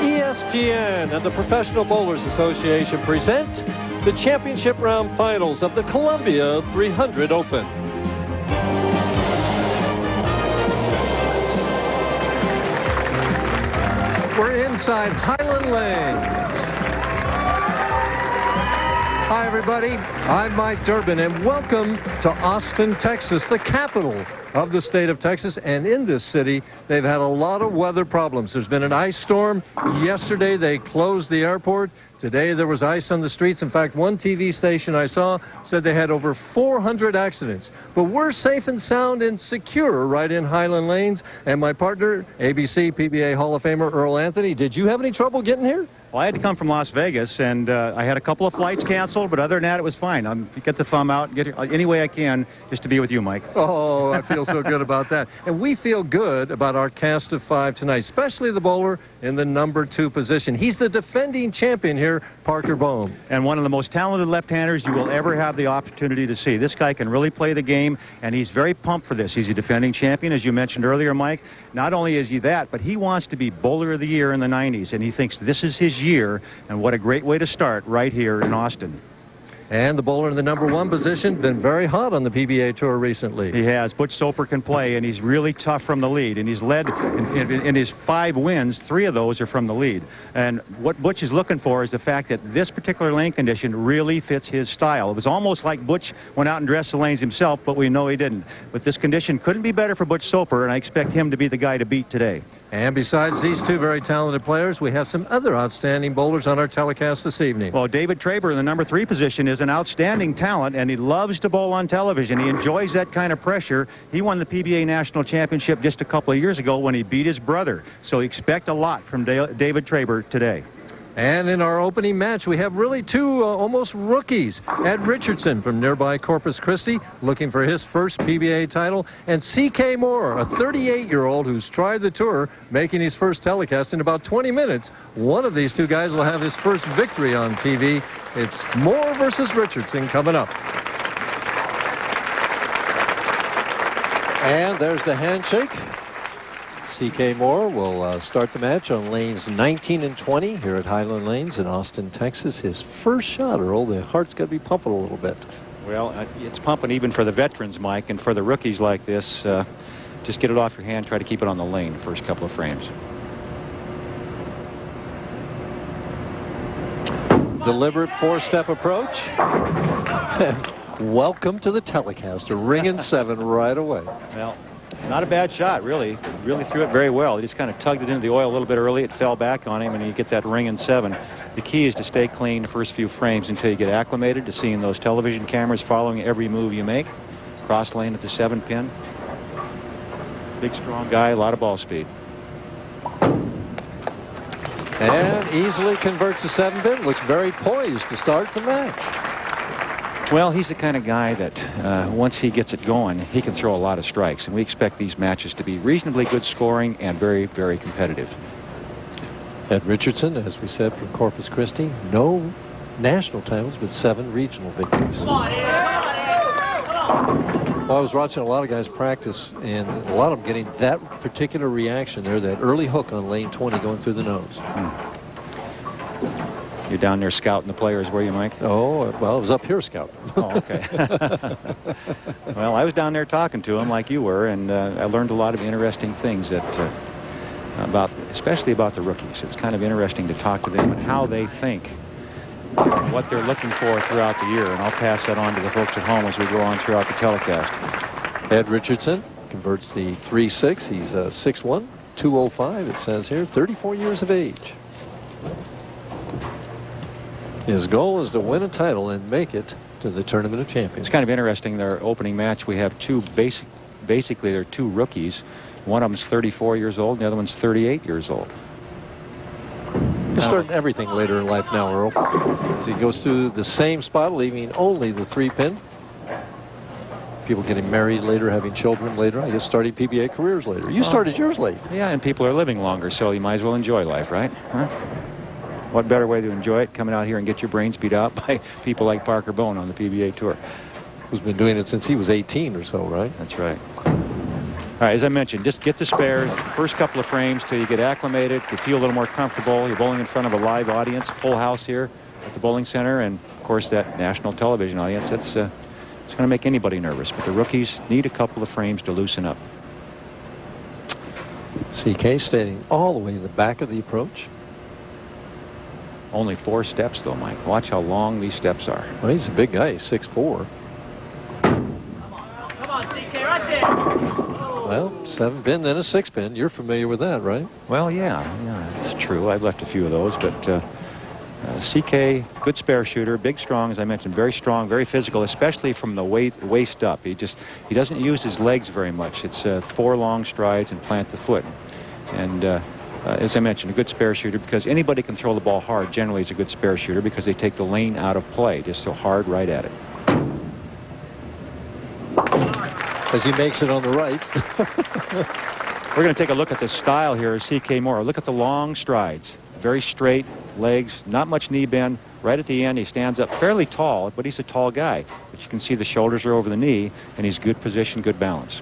ESPN and the Professional Bowlers Association present the championship round finals of the Columbia 300 Open. We're inside Highland Lanes. Hi, everybody. I'm Mike Durbin, and welcome to Austin, Texas, the capital of the state of Texas. And in this city, they've had a lot of weather problems. There's been an ice storm. Yesterday, they closed the airport. Today, there was ice on the streets. In fact, one TV station I saw said they had over 400 accidents. But we're safe and sound and secure right in Highland Lanes. And my partner, ABC PBA Hall of Famer Earl Anthony, did you have any trouble getting here? Well, I had to come from Las Vegas, and I had a couple of flights canceled, but other than that, it was fine. Get the thumb out, get here any way I can just to be with you, Mike. Oh, I feel so good about that. And we feel good about our cast of five tonight, especially the bowler in the number 2 position. He's the defending champion here, Parker Bohn. And one of the most talented left-handers you will ever have the opportunity to see. This guy can really play the game, and he's very pumped for this. He's a defending champion, as you mentioned earlier, Mike. Not only is he that, but he wants to be Bowler of the Year in the 90s, and he thinks this is his year, and what a great way to start right here in Austin. And the bowler in the number 1 position, been very hot on the PBA Tour recently. He has. Butch Soper can play, and he's really tough from the lead. And he's led in his 5 wins, 3 of those are from the lead. And what Butch is looking for is the fact that this particular lane condition really fits his style. It was almost like Butch went out and dressed the lanes himself, but we know he didn't. But this condition couldn't be better for Butch Soper, and I expect him to be the guy to beat today. And besides these 2 very talented players, we have some other outstanding bowlers on our telecast this evening. Well, David Traber in the number 3 position is an outstanding talent, and he loves to bowl on television. He enjoys that kind of pressure. He won the PBA National Championship just a couple of years ago when he beat his brother. So expect a lot from David Traber today. And in our opening match, we have really 2 almost rookies. Ed Richardson from nearby Corpus Christi, looking for his first PBA title. And C.K. Moore, a 38-year-old who's tried the tour, making his first telecast in about 20 minutes. One of these 2 guys will have his first victory on TV. It's Moore versus Richardson coming up. And there's the handshake. C.K. Moore will start the match on lanes 19 and 20 here at Highland Lanes in Austin, Texas. His first shot, Earl. The heart's got to be pumping a little bit. Well, it's pumping even for the veterans, Mike, and for the rookies like this. Just get it off your hand. Try to keep it on the lane the first couple of frames. Deliberate 4-step approach. Welcome to the telecast. A ring and 7 right away. Well, not a bad shot, really. Really threw it very well. He just kind of tugged it into the oil a little bit early. It fell back on him, and you get that ring and 7. The key is to stay clean the first few frames until you get acclimated to seeing those television cameras following every move you make. Cross lane at the 7-pin. Big, strong guy, a lot of ball speed. And easily converts the 7-pin. Looks very poised to start the match. Well, he's the kind of guy that once he gets it going, he can throw a lot of strikes. And we expect these matches to be reasonably good scoring and very, very competitive. Ed Richardson, as we said, from Corpus Christi. No national titles, but 7 regional victories. Well, I was watching a lot of guys practice, and a lot of them getting that particular reaction there, that early hook on lane 20 going through the nose. You're down there scouting the players, were you, Mike? Oh, well, I was up here scouting. Oh, okay. Well, I was down there talking to him like you were, and I learned a lot of interesting things that especially about the rookies. It's kind of interesting to talk to them and how they think, what they're looking for throughout the year. And I'll pass that on to the folks at home as we go on throughout the telecast. Ed Richardson converts the 3-6. He's 6'1", 205, it says here, 34 years of age. His goal is to win a title and make it to the Tournament of Champions. It's kind of interesting. Their opening match, we have 2 basically they're 2 rookies. One of them's 34 years old, and the other one's 38 years old. He's starting everything later in life now, Earl. So he goes through the same spot, leaving only the 3-pin. People getting married later, having children later. I guess starting PBA careers later. You started yours late. Yeah, and people are living longer, so you might as well enjoy life, right? Huh? What better way to enjoy it, coming out here and get your brains beat out by people like Parker Bohn on the PBA Tour. Who's been doing it since he was 18 or so, right? That's right. All right, as I mentioned, just get the spares, first couple of frames till you get acclimated, to feel a little more comfortable. You're bowling in front of a live audience, full house here at the bowling center, and of course that national television audience. It's going to make anybody nervous, but the rookies need a couple of frames to loosen up. CK standing all the way in the back of the approach. Only 4 steps, though, Mike. Watch how long these steps are. Well, he's a big guy. He's 6'4". Come on, CK, right there. Well, 7-pin, then a 6-pin. You're familiar with that, right? Well, yeah, it's true. I've left a few of those, but CK, good spare shooter, big, strong, as I mentioned, very strong, very physical, especially from the waist up. He doesn't use his legs very much. It's 4 long strides and plant the foot. And as I mentioned, a good spare shooter, because anybody can throw the ball hard. Generally, is a good spare shooter because they take the lane out of play, just so hard right at it. As he makes it on the right. We're going to take a look at the style here of CK Moore. Look at the long strides. Very straight legs, not much knee bend. Right at the end, he stands up fairly tall, but he's a tall guy. But you can see the shoulders are over the knee, and he's good position, good balance.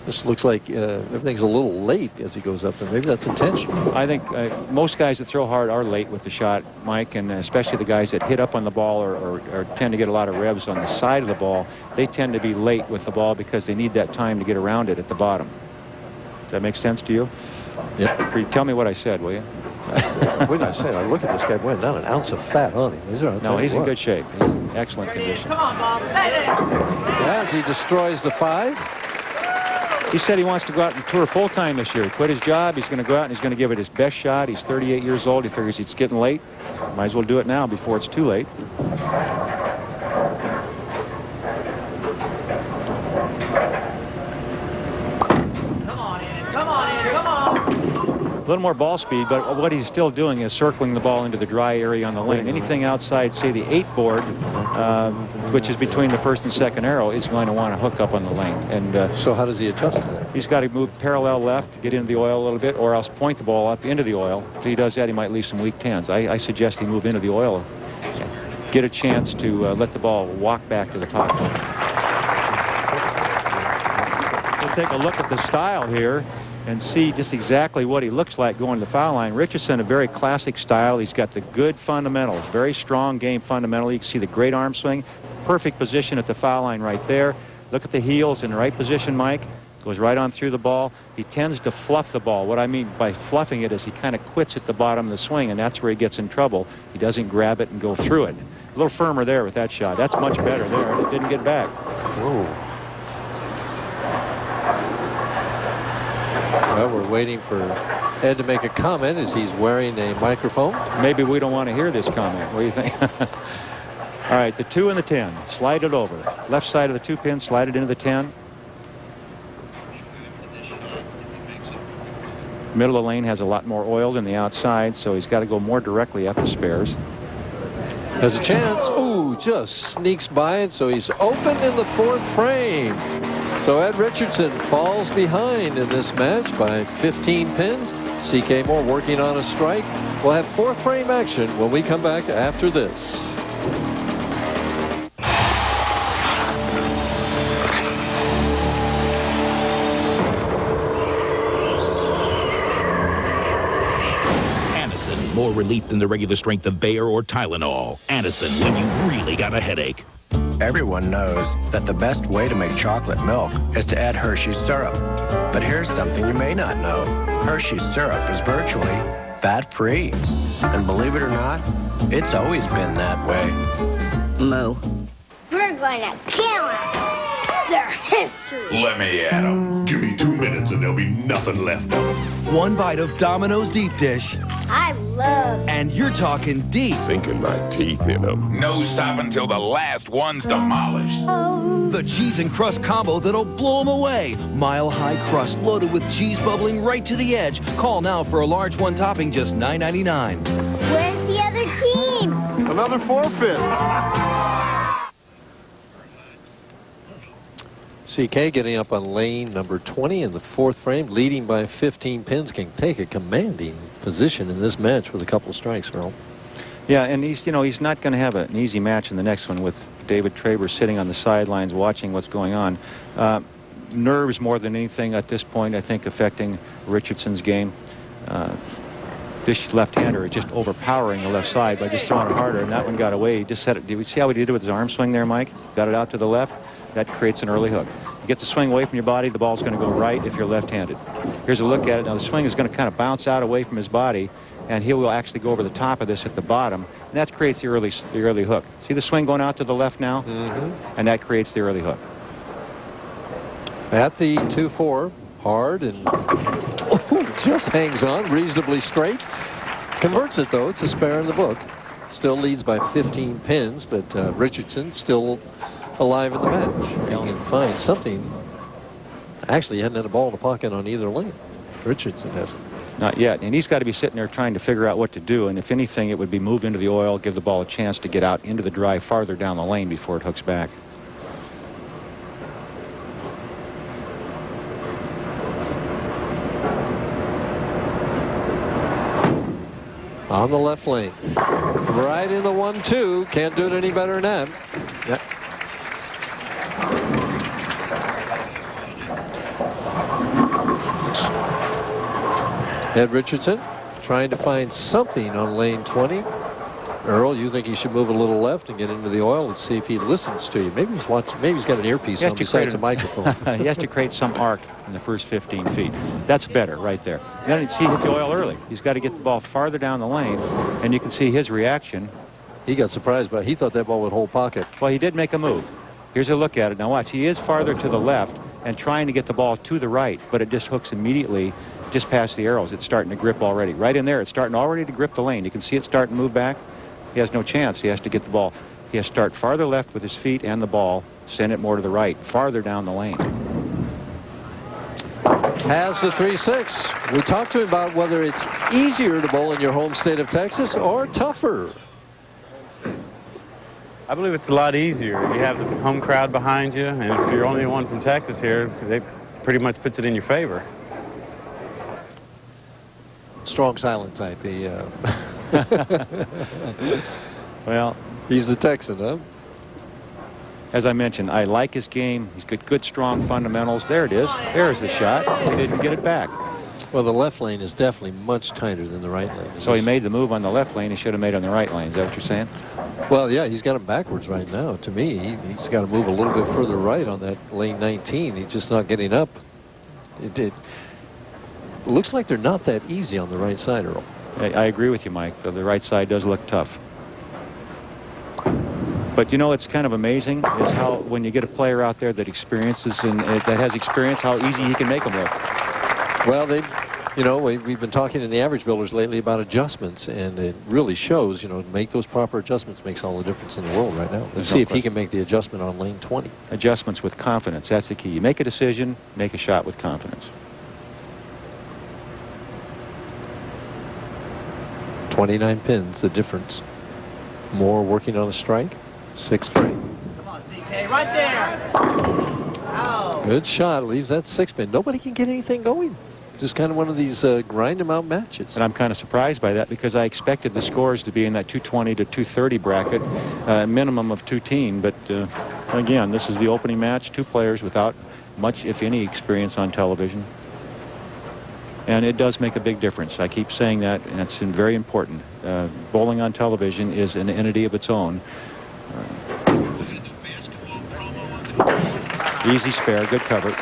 This looks like everything's a little late as he goes up there. Maybe that's intentional. I think most guys that throw hard are late with the shot, Mike, and especially the guys that hit up on the ball or tend to get a lot of revs on the side of the ball. They tend to be late with the ball because they need that time to get around it at the bottom. Does that make sense to you? Yep. Tell me what I said, will you? What did I say? I look at this guy, boy, not an ounce of fat on him. No, he's in good shape. He's in excellent condition. Come on, Bob. Hey there. Yeah, as he destroys the 5. He said he wants to go out and tour full-time this year. He quit his job. He's going to go out and he's going to give it his best shot. He's 38 years old. He figures it's getting late. Might as well do it now before it's too late. Come on in. Come on in. Come on. A little more ball speed, but what he's still doing is circling the ball into the dry area on the lane. Anything outside, say, the 8 board, which is between the first and second arrow, is going to want to hook up on the lane. And so how does he adjust to that? He's got to move parallel left to get into the oil a little bit, or else point the ball up into the oil. If he does that, he might leave some weak tens. I suggest he move into the oil, get a chance to let the ball walk back to the top. We'll take a look at the style here and see just exactly what he looks like going to the foul line. Richardson, a very classic style. He's got the good fundamentals, very strong game fundamentally. You can see the great arm swing, perfect position at the foul line right there. Look at the heels in the right position, Mike. Goes right on through the ball. He tends to fluff the ball. What I mean by fluffing it is he kind of quits at the bottom of the swing, and that's where he gets in trouble. He doesn't grab it and go through it. A little firmer there with that shot. That's much better there. It didn't get back. Whoa. Well, we're waiting for Ed to make a comment as he's wearing a microphone. Maybe we don't want to hear this comment. What do you think? All right, the 2 and the 10. Slide it over. Left side of the 2 pin, slide it into the 10. Middle of the lane has a lot more oil than the outside, so he's got to go more directly at the spares. Has a chance. Ooh, just sneaks by it, so he's open in the 4th frame. So Ed Richardson falls behind in this match by 15 pins. CK Moore working on a strike. We'll have 4th frame action when we come back after this. Anacin, more relief than the regular strength of Bayer or Tylenol. Anacin, when you really got a headache. Everyone knows that the best way to make chocolate milk is to add Hershey's syrup. But here's something you may not know. Hershey's syrup is virtually fat-free. And believe it or not, it's always been that way. Moo. We're going to kill them. Their history. Let me at them. Give me 2 minutes and there'll be nothing left of them. One bite of Domino's deep dish, I love. and you're talking deep. Sinking my teeth in them. No stop until the last one's demolished. Oh. The cheese and crust combo that'll blow them away. Mile-high crust loaded with cheese bubbling right to the edge. Call now for a large one topping just $9.99. Where's the other team? Another forfeit. CK getting up on lane number 20 in the 4th frame, leading by 15 pins, can take a commanding position in this match with a couple of strikes, Earl. Yeah, and he's not going to have an easy match in the next one with David Traber sitting on the sidelines watching what's going on. nerves more than anything at this point, I think, affecting Richardson's game. This left-hander is just overpowering the left side by just throwing it harder, and that one got away. He just set it. Did you see how he did it with his arm swing there, Mike? Got it out to the left. That creates an early hook. You get the swing away from your body, the ball's going to go right if you're left-handed. Here's a look at it. Now the swing is going to kind of bounce out away from his body, and he will actually go over the top of this at the bottom, and that creates the early hook. See the swing going out to the left now? Mm-hmm. And that creates the early hook. At the 2-4, hard, and just hangs on reasonably straight. Converts it, though. It's a spare in the book. Still leads by 15 pins, but Richardson still alive in the match. He can find something. Actually, he hadn't had a ball in the pocket on either lane. Richardson hasn't. Not yet, and he's got to be sitting there trying to figure out what to do, and if anything, it would be move into the oil, give the ball a chance to get out into the drive farther down the lane before it hooks back. On the left lane. Right in the 1-2. Can't do it any better than that. Yep. Ed Richardson trying to find something on lane 20. Earl, you think he should move a little left and get into the oil? Let's see if he listens to you. Maybe he's watching. Maybe he's got an earpiece on besides a microphone. He has to create some arc in the first 15 feet. That's better right there. Then he hit the oil early. He's got to get the ball farther down the lane, and you can see his reaction. He got surprised, but he thought that ball would hold pocket. Well, he did make a move. Here's a look at it. Now watch. He is farther to the left and trying to get the ball to the right, but it just hooks immediately just past the arrows. It's starting to grip already. Right in there, it's starting already to grip the lane. You can see it starting to move back. He has no chance. He has to get the ball. He has to start farther left with his feet and the ball, send it more to the right, farther down the lane. Has the 3-6. We talked to him about whether it's easier to bowl in your home state of Texas or tougher. I believe it's a lot easier. You have the home crowd behind you, and if you're only one from Texas here, they pretty much puts it in your favor. Strong silent type. He, well, he's the Texan, huh? As I mentioned, I like his game. He's got good, strong fundamentals. There it is. There's the shot. He didn't get it back. Well, the left lane is definitely much tighter than the right lane. So he made the move on the left lane. He should have made on the right lane. Is that what you're saying? Well, yeah, he's got him backwards right now. To me, he's got to move a little bit further right on that lane 19. He's just not getting up. It looks like they're not that easy on the right side, Earl. I agree with you, Mike. The right side does look tough. But you know, it's kind of amazing is how when you get a player out there that experiences and that has experience, how easy he can make them look. Well, we've been talking in the average builders lately about adjustments, and it really shows. You know, make those proper adjustments makes all the difference in the world right now. Let's see if he can make the adjustment on lane 20. Adjustments with confidence. That's the key. You make a decision, make a shot with confidence. 29 pins, the difference. More working on a strike. 6 free. Come on, CK, right there. Ow. Good shot. Leaves that 6 pin. Nobody can get anything going. Just kind of one of these grind them out matches. And I'm kind of surprised by that because I expected the scores to be in that 220 to 230 bracket, minimum of 210. But again, this is the opening match. 2 players without much, if any, experience on television. And it does make a big difference. I keep saying that, and it's very important. Bowling on television is an entity of its own. Easy spare, good cover.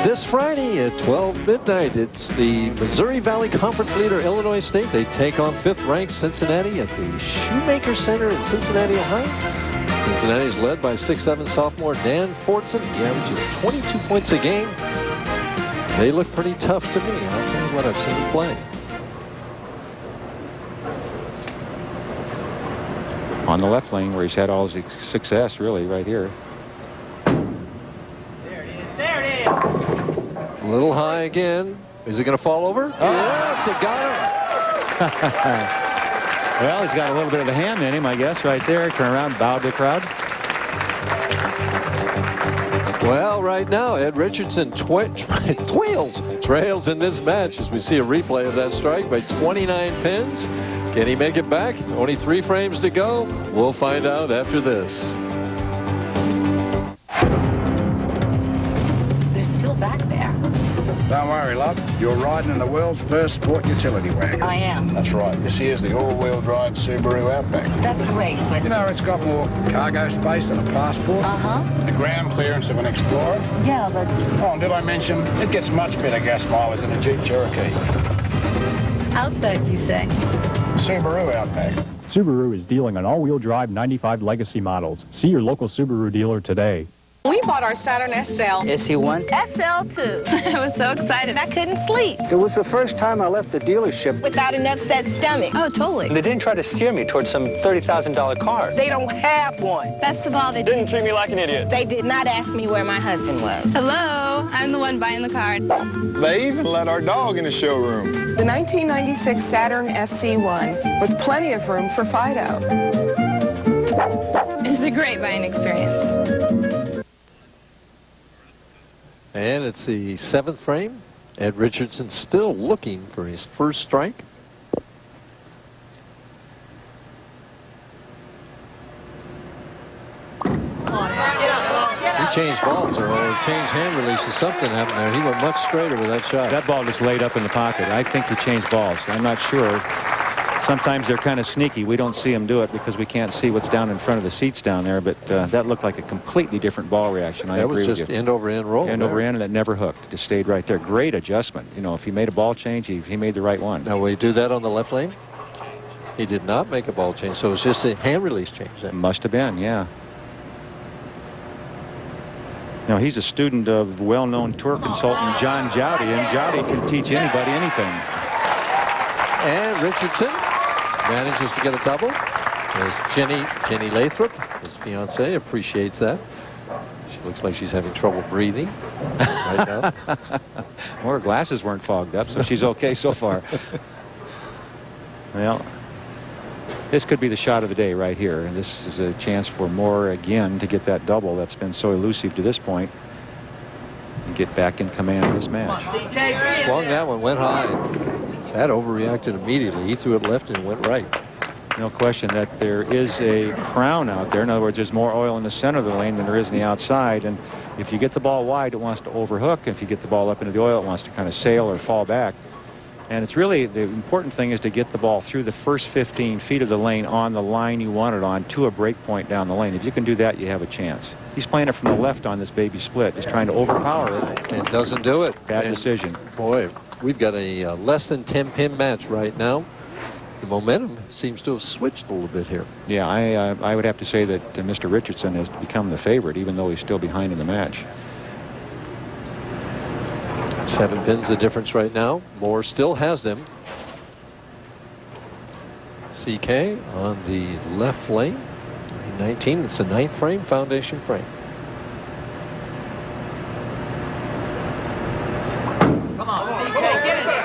This Friday at 12 midnight, it's the Missouri Valley Conference leader, Illinois State. They take on 5th-ranked Cincinnati at the Shoemaker Center in Cincinnati, Ohio. Cincinnati is led by 6'7" sophomore Dan Fortson. He averages 22 points a game. They look pretty tough to me. I'll tell you what, I've seen them play. On the left lane where he's had all his success, really, right here. There it is. There it is. A little high again. Is it going to fall over? Oh. Yes, it got him. Well, he's got a little bit of a ham in him, I guess, right there. Turn around, bow to the crowd. Well, right now, Ed Richardson trails in this match as we see a replay of that strike by 29 pins. Can he make it back? Only 3 frames to go. We'll find out after this. They're still back there. Don't worry, love. You're riding in the world's first sport utility wagon. I am. That's right. This here's the all-wheel drive Subaru Outback. That's great, but... You know, it's got more cargo space than a passport. Uh-huh. The ground clearance of an Explorer. Yeah, but... Oh, and did I mention, it gets much better gas mileage than a Jeep Cherokee. Outback, you say? Subaru Outback. Subaru is dealing on all-wheel drive 95 Legacy models. See your local Subaru dealer today. We bought our Saturn SL. SC1? SL2. I was so excited I couldn't sleep. It was the first time I left the dealership Without an upset stomach. Oh, totally. They didn't try to steer me towards some $30,000 car. They don't have one. Best of all, they Didn't treat me like an idiot. They did not ask me where my husband was. Hello, I'm the one buying the car. They even let our dog in the showroom. The 1996 Saturn SC1 with plenty of room for Fido. It's a great buying experience. And it's the 7th frame. Ed Richardson still looking for his first strike. He changed balls or changed hand releases. Something happened there. He went much straighter with that shot. That ball just laid up in the pocket. I think he changed balls. I'm not sure. Sometimes they're kind of sneaky. We don't see them do it because we can't see what's down in front of the seats down there, but that looked like a completely different ball reaction. I agree with you. That was just end over end roll. End over end, and it never hooked. It just stayed right there. Great adjustment. You know, if he made a ball change, he made the right one. Now, will he do that on the left lane? He did not make a ball change, so it was just a hand release change then. Must have been, yeah. Now, he's a student of well-known tour consultant John Jowdy, and Jowdy can teach anybody anything. And Richardson manages to get a double. As Jenny Lathrop, his fiancée, appreciates that. She looks like she's having trouble breathing right now. Well, her glasses weren't fogged up, so she's okay so far. Well, this could be the shot of the day right here, and this is a chance for Moore again to get that double that's been so elusive to this point and get back in command of this match. Swung that one, went high. That overreacted immediately. He threw it left and it went right. No question that there is a crown out there. In other words, there's more oil in the center of the lane than there is in the outside. And if you get the ball wide, it wants to overhook. If you get the ball up into the oil, it wants to kind of sail or fall back. And it's really, the important thing is to get the ball through the first 15 feet of the lane on the line you want it on to a break point down the lane. If you can do that, you have a chance. He's playing it from the left on this baby split. He's trying to overpower it. And doesn't do it. Bad decision. Boy, we've got a less than 10-pin match right now. The momentum seems to have switched a little bit here. Yeah, I would have to say that Mr. Richardson has become the favorite, even though he's still behind in the match. 7 pins the difference right now. Moore still has them. CK on the left lane. 19. It's the 9th frame, foundation frame. Come on, CK, get in there.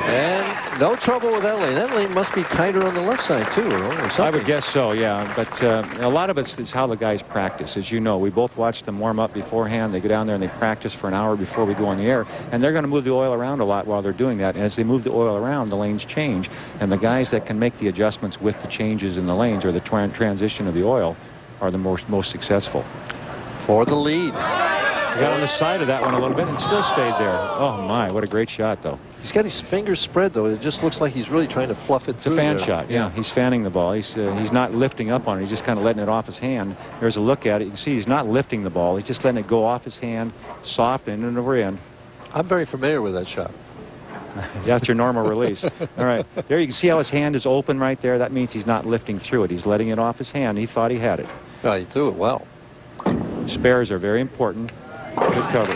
And no trouble with that lane. That lane must be tighter on the left side too, or something. I would guess so, yeah. But a lot of it is how the guys practice. As you know, we both watch them warm up beforehand. They go down there and they practice for an hour before we go on the air. And they're going to move the oil around a lot while they're doing that. And as they move the oil around, the lanes change. And the guys that can make the adjustments with the changes in the lanes or the transition of the oil are the most successful. For the lead. He got on the side of that one a little bit and still stayed there. Oh, my, what a great shot, though. He's got his fingers spread, though. It just looks like he's really trying to fluff it through. It's a fan there. shot, yeah. He's fanning the ball. He's not lifting up on it. He's just kind of letting it off his hand. There's a look at it. You can see he's not lifting the ball. He's just letting it go off his hand, soft, in and over in. I'm very familiar with that shot. That's your normal release. All right. There you can see how his hand is open right there. That means he's not lifting through it. He's letting it off his hand. He thought he had it. Oh, he threw it well. Spares are very important. Good cover.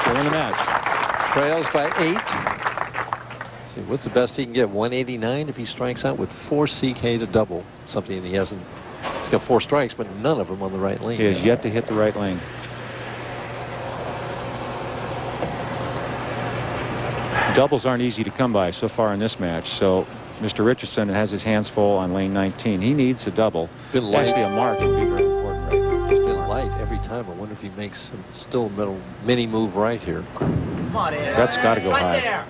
Still in the match. Trails by 8. See, what's the best he can get? 189 if he strikes out with 4 CK to double. Something he hasn't. He's got 4 strikes, but none of them on the right lane. He has yet to hit the right lane. Doubles aren't easy to come by so far in this match. So Mr. Richardson has his hands full on lane 19. He needs a double. Been light. Actually, a mark would be very important right now. He's been light every time. time. I wonder if he makes some still middle mini move right here. Come on, Ed. That's got to go right high. There.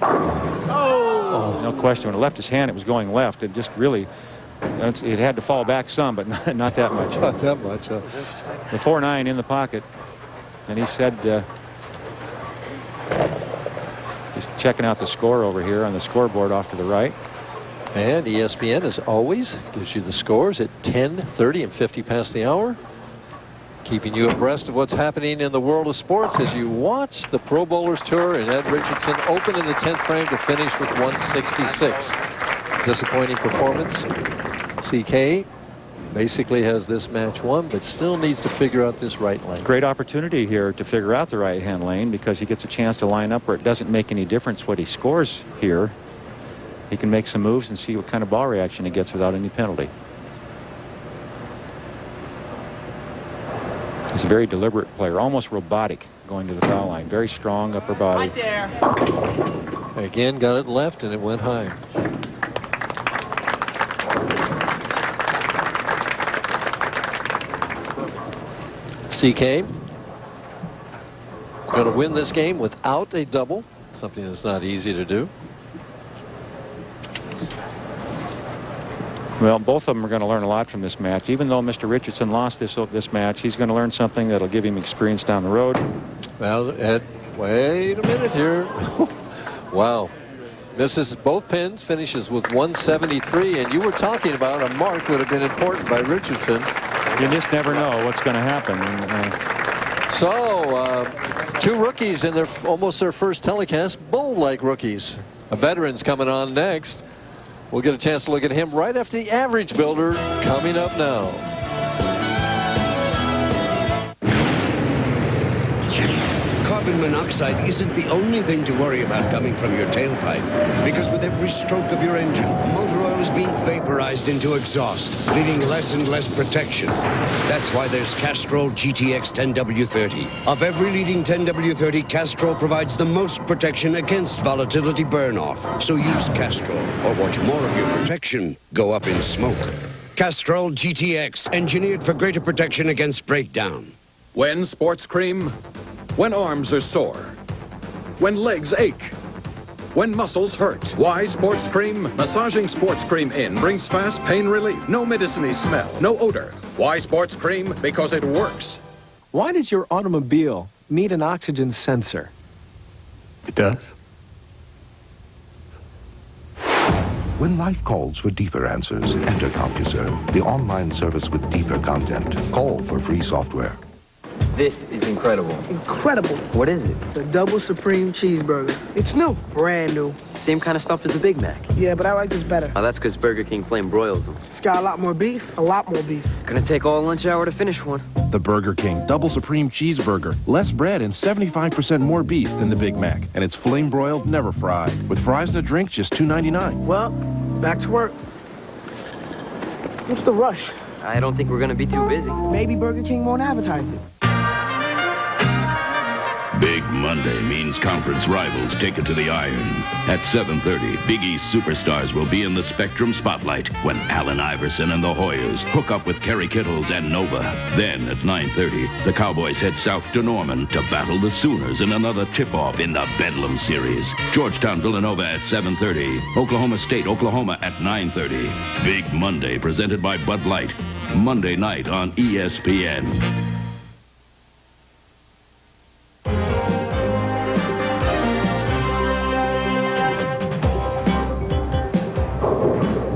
Oh! No question. When it left his hand, it was going left. It just really, it had to fall back some, but not that much. Not that much. The 4-9 in the pocket. And he said, he's checking out the score over here on the scoreboard off to the right. And ESPN, as always, gives you the scores at 10:30 and 50 past the hour. Keeping you abreast of what's happening in the world of sports as you watch the Pro Bowlers Tour and Ed Richardson open in the 10th frame to finish with 166. Disappointing performance. CK basically has this match won, but still needs to figure out this right lane. Great opportunity here to figure out the right-hand lane because he gets a chance to line up where it doesn't make any difference what he scores here. He can make some moves and see what kind of ball reaction he gets without any penalty. He's a very deliberate player, almost robotic going to the foul line. Very strong upper body. Right there. Again, got it left and it went high. CK going to win this game without a double, something that's not easy to do. Well, both of them are going to learn a lot from this match. Even though Mr. Richardson lost this match, he's going to learn something that'll give him experience down the road. Well, Ed, wait a minute here. Wow. Misses both pins, finishes with 173, and you were talking about a mark would have been important by Richardson. You just never know what's going to happen. So, two rookies in almost their first telecast, bowl like rookies. A veteran's coming on next. We'll get a chance to look at him right after the average builder coming up now. Carbon monoxide isn't the only thing to worry about coming from your tailpipe, because with every stroke of your engine, motor oil is being vaporized into exhaust, leaving less and less protection. That's why there's Castrol GTX 10W30. Of every leading 10W30, Castrol provides the most protection against volatility burn-off. So use Castrol, or watch more of your protection go up in smoke. Castrol GTX, engineered for greater protection against breakdown. When sports cream? When arms are sore, when legs ache, when muscles hurt. Why sports cream? Massaging sports cream in brings fast pain relief. No medicine-y smell, no odor. Why sports cream? Because it works. Why does your automobile need an oxygen sensor? It does. When life calls for deeper answers, enter CompuServe, the online service with deeper content. Call for free software. This is incredible. Incredible. What is it? The double supreme cheeseburger. It's new. Brand new. Same kind of stuff as the Big Mac. Yeah, but I like this better. Oh, that's because Burger King flame broils them. It's got a lot more beef. A lot more beef. Gonna take all lunch hour to finish one. The Burger King Double Supreme Cheeseburger. Less bread and 75% more beef than the Big Mac. And it's flame broiled, never fried. With fries and a drink, just $2.99. Well, back to work. What's the rush? I don't think we're gonna be too busy. Maybe Burger King won't advertise it. Big Monday means conference rivals take it to the iron. At 7:30, Big East superstars will be in the Spectrum spotlight when Allen Iverson and the Hoyas hook up with Kerry Kittles and Nova. Then at 9:30, the Cowboys head south to Norman to battle the Sooners in another tip-off in the Bedlam Series. Georgetown Villanova at 7:30. Oklahoma State Oklahoma at 9:30. Big Monday presented by Bud Light. Monday night on ESPN.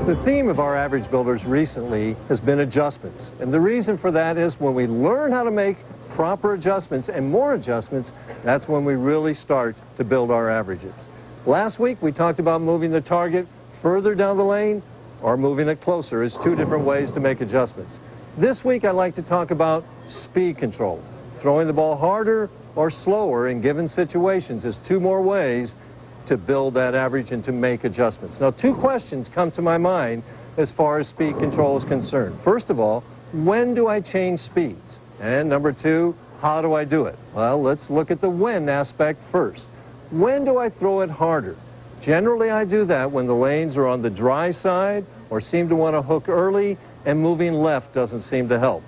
The theme of our average builders recently has been adjustments. And the reason for that is when we learn how to make proper adjustments and more adjustments, that's when we really start to build our averages. Last week, we talked about moving the target further down the lane or moving it closer as two different ways to make adjustments. This week, I'd like to talk about speed control. Throwing the ball harder or slower in given situations is two more ways to build that average and to make adjustments. Now, two questions come to my mind as far as speed control is concerned. First of all, when do I change speeds? And number two, how do I do it? Well, let's look at the when aspect first. When do I throw it harder? Generally, I do that when the lanes are on the dry side or seem to want to hook early and moving left doesn't seem to help.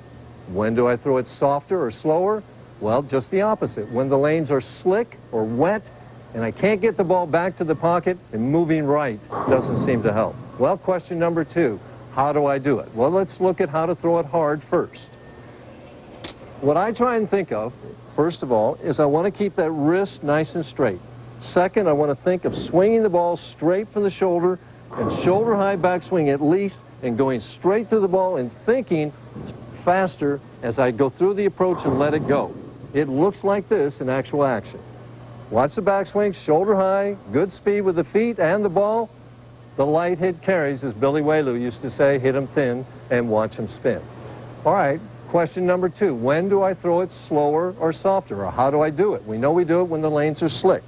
When do I throw it softer or slower? Well, just the opposite. When the lanes are slick or wet and I can't get the ball back to the pocket, and moving right doesn't seem to help. Well, question number 2, how do I do it? Well, let's look at how to throw it hard first. What I try and think of, first of all, is I want to keep that wrist nice and straight. Second, I want to think of swinging the ball straight from the shoulder and shoulder high backswing at least, and going straight through the ball and thinking faster as I go through the approach and let it go. It looks like this in actual action. Watch the backswing, shoulder high, good speed with the feet and the ball. The light hit carries, as Billy Whaley used to say, hit them thin and watch them spin. All right, question number 2. When do I throw it slower or softer, or how do I do it? We know we do it when the lanes are slick.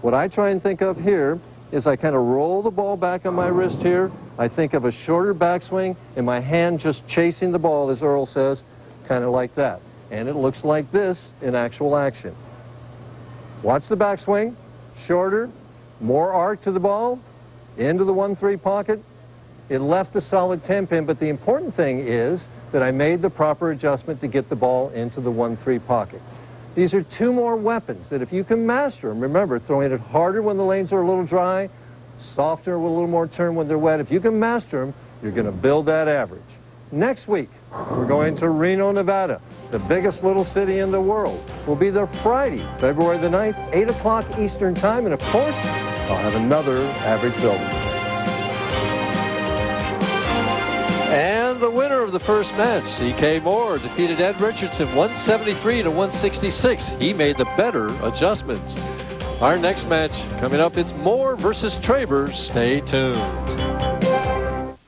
What I try and think of here is I kind of roll the ball back on my wrist here. I think of a shorter backswing and my hand just chasing the ball, as Earl says, kind of like that. And it looks like this in actual action. Watch the backswing, shorter, more arc to the ball, into the 1-3 pocket. It left a solid 10-pin, but the important thing is that I made the proper adjustment to get the ball into the 1-3 pocket. These are 2 more weapons that if you can master them, remember, throwing it harder when the lanes are a little dry, softer with a little more turn when they're wet. If you can master them, you're going to build that average. Next week, we're going to Reno, Nevada, the biggest little city in the world. We'll be there Friday, February the 9th, 8 o'clock Eastern Time, and of course, I'll have another average builder. And the winner of the first match, C.K. Moore, defeated Ed Richardson 173 to 166. He made the better adjustments. Our next match coming up, it's Moore versus Traber. Stay tuned.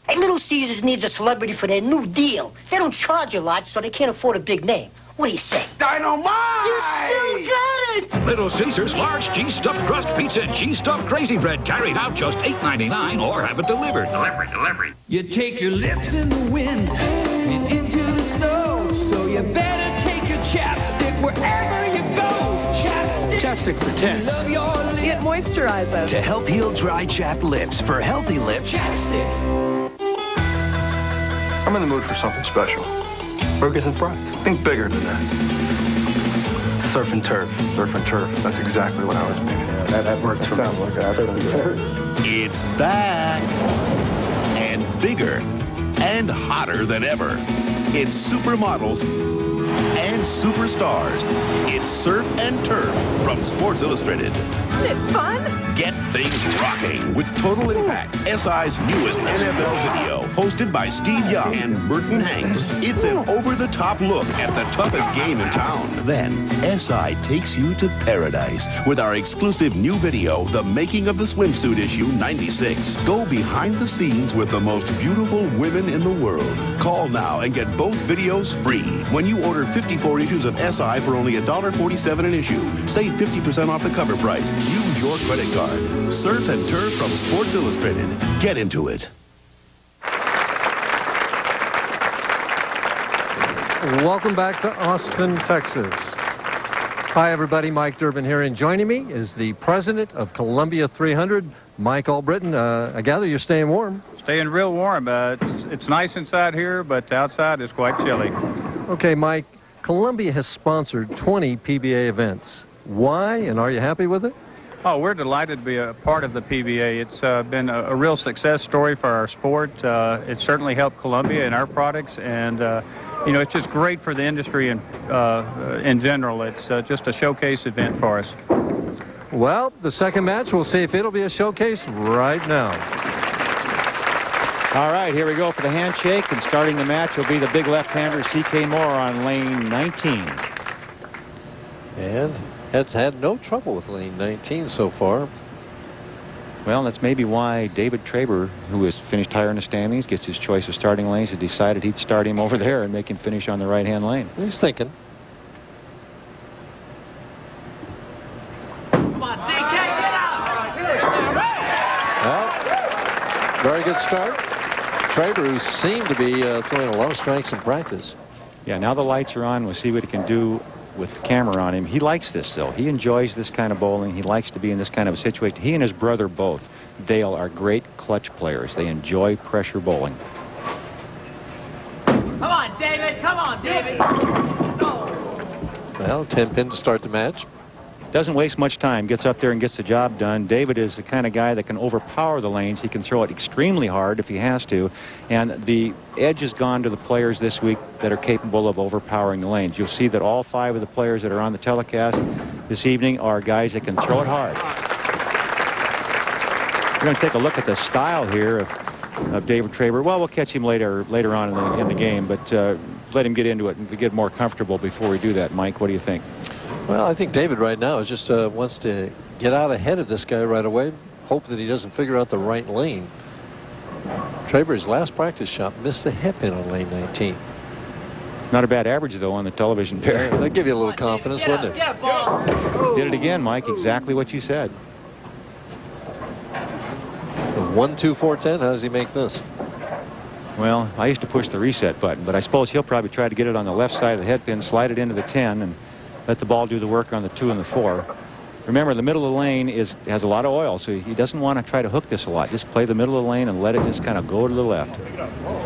Hey, Little Caesars needs a celebrity for their new deal. They don't charge a lot, so they can't afford a big name. What do you say? Dynamite! You still got it! Little Caesars large cheese stuffed crust pizza and cheese stuffed crazy bread carried out just $8.99 or have it delivered. Delivery. You take your lips in the wind and into the snow, so you better take your chapstick wherever you go. Chapstick protects. Love your lips. It moisturizes. To help heal dry, chapped lips. For healthy lips. Chapstick. I'm in the mood for something special. Burgers and fries. Think bigger than that. Surf and turf. Surf and turf. That's exactly what I was thinking. That works for me. Sounds like that. It's back. And bigger. And hotter than ever. It's supermodels and superstars. It's Surf and Turf from Sports Illustrated. Isn't it fun? Get things rocking with Total Impact, SI's newest NFL video, hosted by Steve Young and Burton Hanks. It's an over-the-top look at the toughest game in town. Then, SI takes you to paradise with our exclusive new video, The Making of the Swimsuit Issue 96. Go behind the scenes with the most beautiful women in the world. Call now and get both videos free when you order 54 issues of SI for only $1.47 an issue. Save 50% off the cover price. Use your credit card. Surf and Turf from Sports Illustrated. Get into it. Welcome back to Austin, Texas. Hi, everybody. Mike Durbin here, and joining me is the president of Columbia 300, Mike Albritton. I gather you're staying warm. Staying real warm. It's nice inside here, but outside is quite chilly. Okay, Mike. Columbia has sponsored 20 PBA events. Why, and are you happy with it? Oh, we're delighted to be a part of the PBA. It's been a real success story for our sport. It certainly helped Columbia and our products, and you know, it's just great for the industry in general. It's just a showcase event for us. Well, the second match, we'll see if it'll be a showcase right now. All right, here we go for the handshake, and starting the match will be the big left-hander C.K. Moore on lane 19. And has had no trouble with lane 19 so far. Well, that's maybe why David Traber, who has finished higher in the standings, gets his choice of starting lanes, has decided he'd start him over there and make him finish on the right-hand lane. He's thinking. Come on, CK, get out! Well, very good start. Traber, who seemed to be throwing a lot of strikes in practice. Yeah, now the lights are on. We'll see what he can do with the camera on him. He likes this, though. He enjoys this kind of bowling. He likes to be in this kind of a situation. He and his brother both, Dale, are great clutch players. They enjoy pressure bowling. Come on, David! Come on, David! Well, 10 pin to start the match. Doesn't waste much time. Gets up there and gets the job done. David is the kind of guy that can overpower the lanes. He can throw it extremely hard if he has to. And the edge has gone to the players this week that are capable of overpowering the lanes. You'll see that all 5 of the players that are on the telecast this evening are guys that can throw it hard. We're going to take a look at the style here of David Traber. Well, we'll catch him later on in the game, but let him get into it and get more comfortable before we do that. Mike, what do you think? Well, I think David right now is just wants to get out ahead of this guy right away. Hope that he doesn't figure out the right lane. Traber's last practice shot missed the hip in on lane 19. Not a bad average, though, on the television pair. Yeah, that'd give you a little confidence, wouldn't it? Did it again, Mike. Exactly what you said. 1-2-4-10. How does he make this? Well, I used to push the reset button, but I suppose he'll probably try to get it on the left side of the head pin, slide it into the 10, and let the ball do the work on the 2 and the 4. Remember, the middle of the lane has a lot of oil, so he doesn't want to try to hook this a lot. Just play the middle of the lane and let it just kind of go to the left.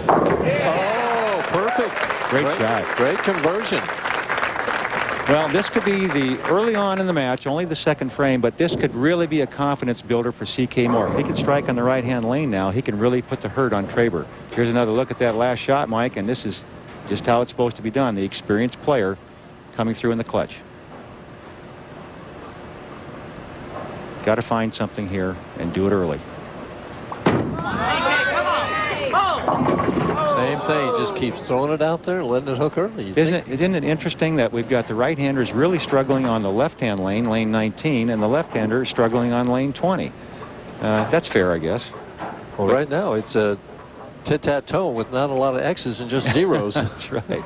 Oh, perfect. Great shot. Great conversion. Well, this could be the early on in the match, only the second frame, but this could really be a confidence builder for C.K. Moore. If he can strike on the right-hand lane now, he can really put the hurt on Traber. Here's another look at that last shot, Mike, and this is just how it's supposed to be done. The experienced player coming through in the clutch. Got to find something here and do it early. Same thing. Just keeps throwing it out there, letting it hook early. Isn't it interesting that we've got the right-handers really struggling on the left-hand lane, lane 19, and the left-hander struggling on lane 20? That's fair, I guess. Well, right now it's a tit-tat-toe with not a lot of X's and just zeros. That's right.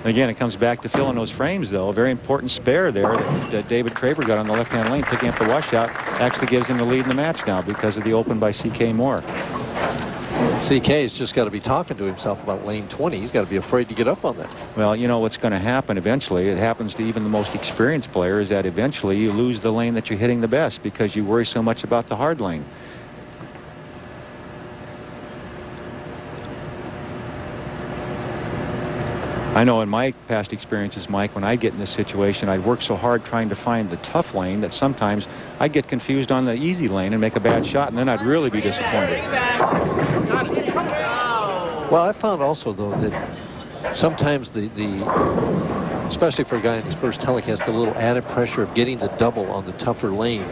Again, it comes back to filling those frames, though. A very important spare there that David Traber got on the left-hand lane, picking up the washout, actually gives him the lead in the match now because of the open by C.K. Moore. C.K.'s just got to be talking to himself about lane 20. He's got to be afraid to get up on that. Well, you know what's going to happen eventually. It happens to even the most experienced players that eventually you lose the lane that you're hitting the best because you worry so much about the hard lane. I know in my past experiences, Mike, when I get in this situation, I work so hard trying to find the tough lane that sometimes I get confused on the easy lane and make a bad shot, and then I'd really be disappointed. Well, I found also, though, that sometimes especially for a guy in his first telecast, the little added pressure of getting the double on the tougher lane.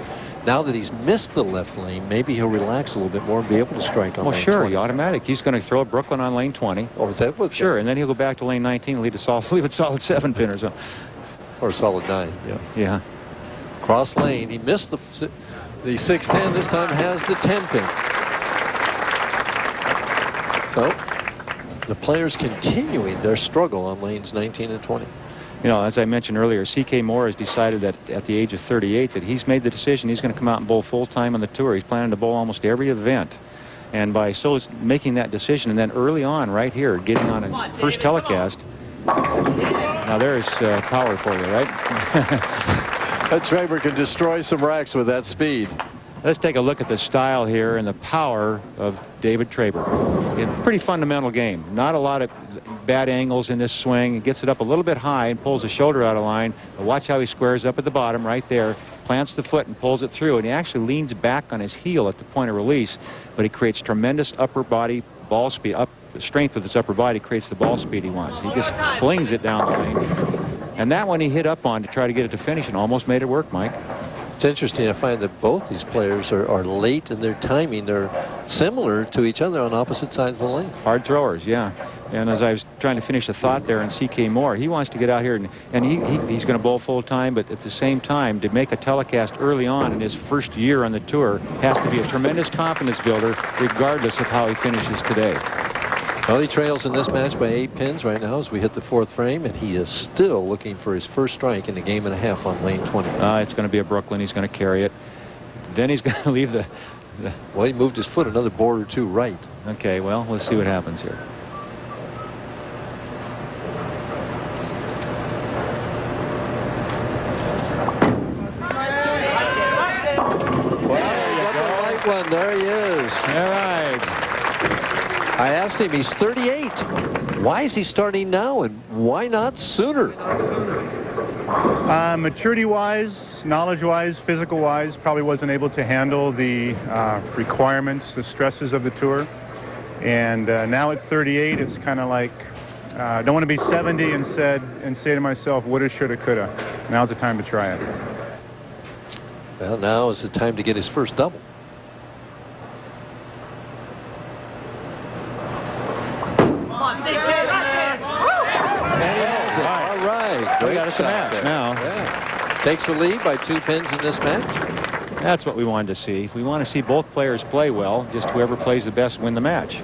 Now that he's missed the left lane, maybe he'll relax a little bit more and be able to strike on lane 20. Automatic. He's going to throw Brooklyn on lane 20. Oh, is that what? Sure, and then he'll go back to lane 19 and leave it solid 7-pin or something. Or a solid 9, yeah. Yeah. Cross lane. He missed the 6-10. This time has the 10-pin. So the players continuing their struggle on lanes 19 and 20. You know, as I mentioned earlier, C.K. Moore has decided that at the age of 38 that he's made the decision he's going to come out and bowl full-time on the tour. He's planning to bowl almost every event. And by making that decision, and then early on right here, getting on his first telecast. Now there's power for you, right? Traber can destroy some racks with that speed. Let's take a look at the style here and the power of David Traber. Pretty fundamental game. Not a lot of bad angles in this swing. He gets it up a little bit high and pulls the shoulder out of line. But watch how he squares up at the bottom right there. Plants the foot and pulls it through. And he actually leans back on his heel at the point of release. But he creates tremendous upper body ball speed. The strength of his upper body creates the ball speed he wants. He just flings it down the lane. And that one he hit up on to try to get it to finish and almost made it work, Mike. It's interesting. I find that both these players are late in their timing. They're similar to each other on opposite sides of the lane. Hard throwers, yeah. And as I was trying to finish a thought there on C.K. Moore, he wants to get out here and he's going to bowl full time, but at the same time, to make a telecast early on in his first year on the tour has to be a tremendous confidence builder, regardless of how he finishes today. Well, he trails in this match by 8 pins right now as we hit the 4th frame, and he is still looking for his first strike in a game and a half on lane 20. It's going to be a Brooklyn. He's going to carry it. Then he's going to leave the... Well, he moved his foot another board or two right. Okay, well, let's see what happens here. One. There he is. All right. I asked him. He's 38. Why is he starting now, and why not sooner? Maturity-wise, knowledge-wise, physical-wise, probably wasn't able to handle the requirements, the stresses of the tour. And now at 38, it's kind of like, I don't want to be 70 and say to myself, woulda, shoulda, coulda. Now's the time to try it. Well, now is the time to get his first double. All right. We got us a match there. now. Yeah. Takes the lead by 2 pins in this match. That's what we wanted to see. If we want to see both players play well, just whoever plays the best win the match.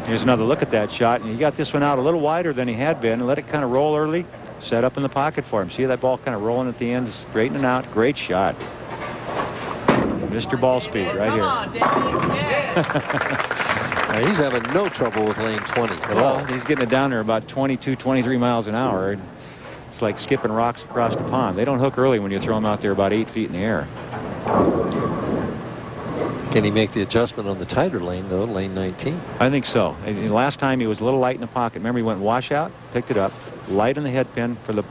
Here's another look at that shot, and he got this one out a little wider than he had been, and let it kind of roll early, set up in the pocket for him. See that ball kind of rolling at the end, straightening out. Great shot. Mr. Ball Speed right here. He's having no trouble with lane 20 at all. He's getting it down there about 22, 23 miles an hour. It's like skipping rocks across the pond. They don't hook early when you throw them out there about 8 feet in the air. Can he make the adjustment on the tighter lane, though, lane 19? I think so. And last time he was a little light in the pocket. Remember, he went washout, picked it up, light in the head pin for the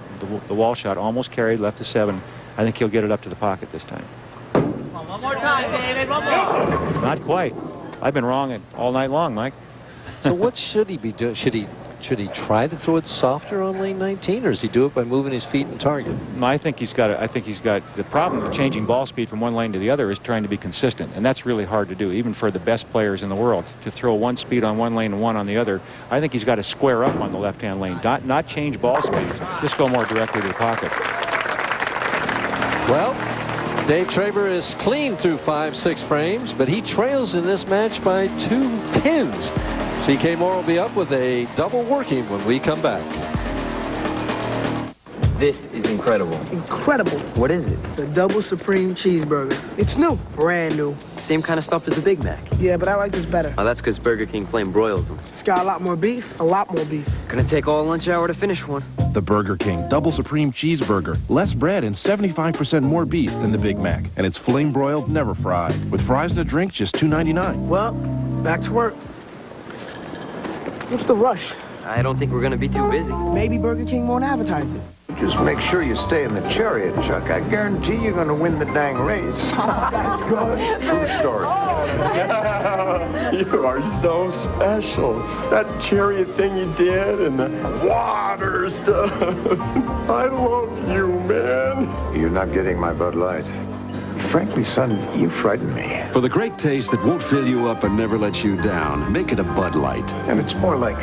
wall shot, almost carried, left to 7. I think he'll get it up to the pocket this time. One more time, David. One more. Not quite. I've been wrong all night long, Mike. So what should he be doing? Should he try to throw it softer on lane 19, or does he do it by moving his feet and target? I think he's got the problem with changing ball speed from one lane to the other is trying to be consistent, and that's really hard to do, even for the best players in the world. To throw one speed on one lane and one on the other, I think he's got to square up on the left-hand lane, not change ball speed, just go more directly to the pocket. Well, Dave Traber is clean through 5-6 frames, but he trails in this match by 2 pins. CK Moore will be up with a double working when we come back. This is incredible. Incredible. What is it? The double supreme cheeseburger. It's new. Brand new. Same kind of stuff as the Big Mac. Yeah, but I like this better. Oh, that's because Burger King flame broils them. It's got a lot more beef. A lot more beef. Gonna take all lunch hour to finish one. The Burger King Double Supreme Cheeseburger. Less bread and 75% more beef than the Big Mac. And it's flame broiled, never fried. With fries and a drink, just $2.99. Well, back to work. What's the rush? I don't think we're gonna be too busy. Maybe Burger King won't advertise it. Just make sure you stay in the chariot, Chuck. I guarantee you're going to win the dang race. That's good. True story. You are so special. That chariot thing you did and the water stuff. I love you, man. You're not getting my Bud Light. Frankly, son, you frighten me. For the great taste that won't fill you up and never let you down, make it a Bud Light. And it's more like,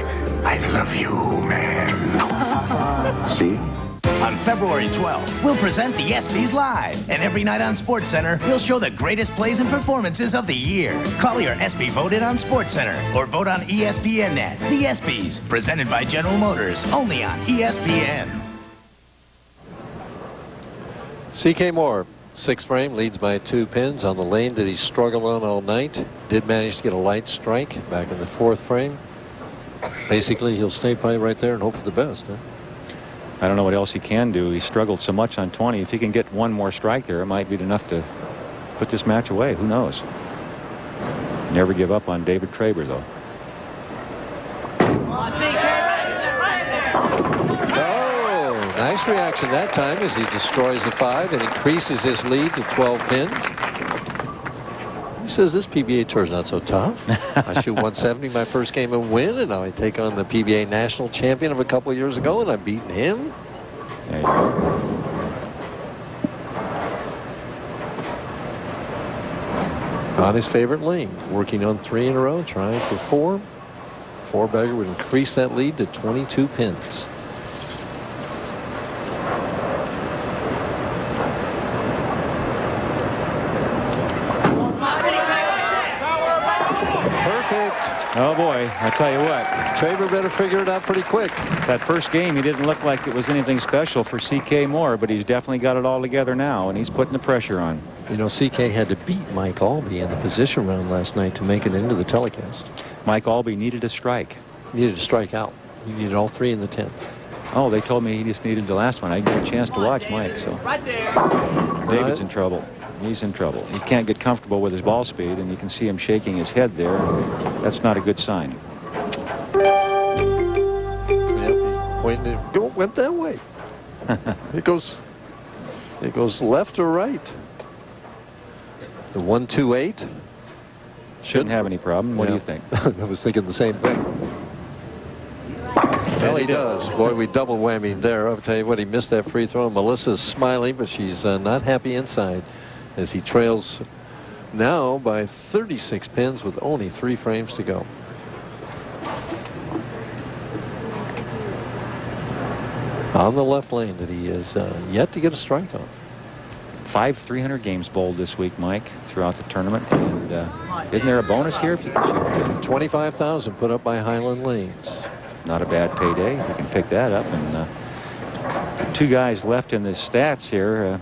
I love you, man. See? On February 12th, we'll present the ESPYs live. And every night on SportsCenter, we'll show the greatest plays and performances of the year. Call your ESPY voted on SportsCenter or vote on ESPNnet. The ESPYs, presented by General Motors, only on ESPN. CK Moore, 6th frame, leads by 2 pins on the lane that he's struggled on all night. Did manage to get a light strike back in the 4th frame. Basically, he'll stay probably right there and hope for the best, huh? I don't know what else he can do. He struggled so much on 20. If he can get one more strike there, it might be enough to put this match away. Who knows? Never give up on David Traber, though. Oh, nice reaction that time as he destroys the 5 and increases his lead to 12 pins. He says this PBA tour is not so tough. I shoot 170 my first game and win, and now I take on the PBA national champion of a couple of years ago, and I'm beating him. There you go. On his favorite lane, working on 3 in a row, trying for 4. 4-bagger would increase that lead to 22 pins. Oh, boy, I tell you what. Traber better figure it out pretty quick. That first game, he didn't look like it was anything special for CK Moore, but he's definitely got it all together now, and he's putting the pressure on. You know, CK had to beat Mike Albee in the position round last night to make it into the telecast. Mike Albee needed a strike. He needed to strike out. He needed all 3 in the 10th. Oh, they told me he just needed the last one. I didn't get a chance to watch Mike, so. Right there. David's in trouble. He's in trouble. He can't get comfortable with his ball speed, and you can see him shaking his head there. That's not a good sign. point, and it went that way. It goes left or right. The 1-2-8. Shouldn't have any problem. What do you think? I was thinking the same thing. And he does. Boy, we double whammy there. I'll tell you what, he missed that free throw. Melissa's smiling, but she's not happy inside as he trails now by 36 pins with only 3 frames to go. On the left lane that he is yet to get a strike on. 5 300 games bowled this week, Mike, throughout the tournament. And isn't there a bonus here if you can shoot? 25,000 put up by Highland Lanes. Not a bad payday. You can pick that up. And the 2 guys left in the stats here.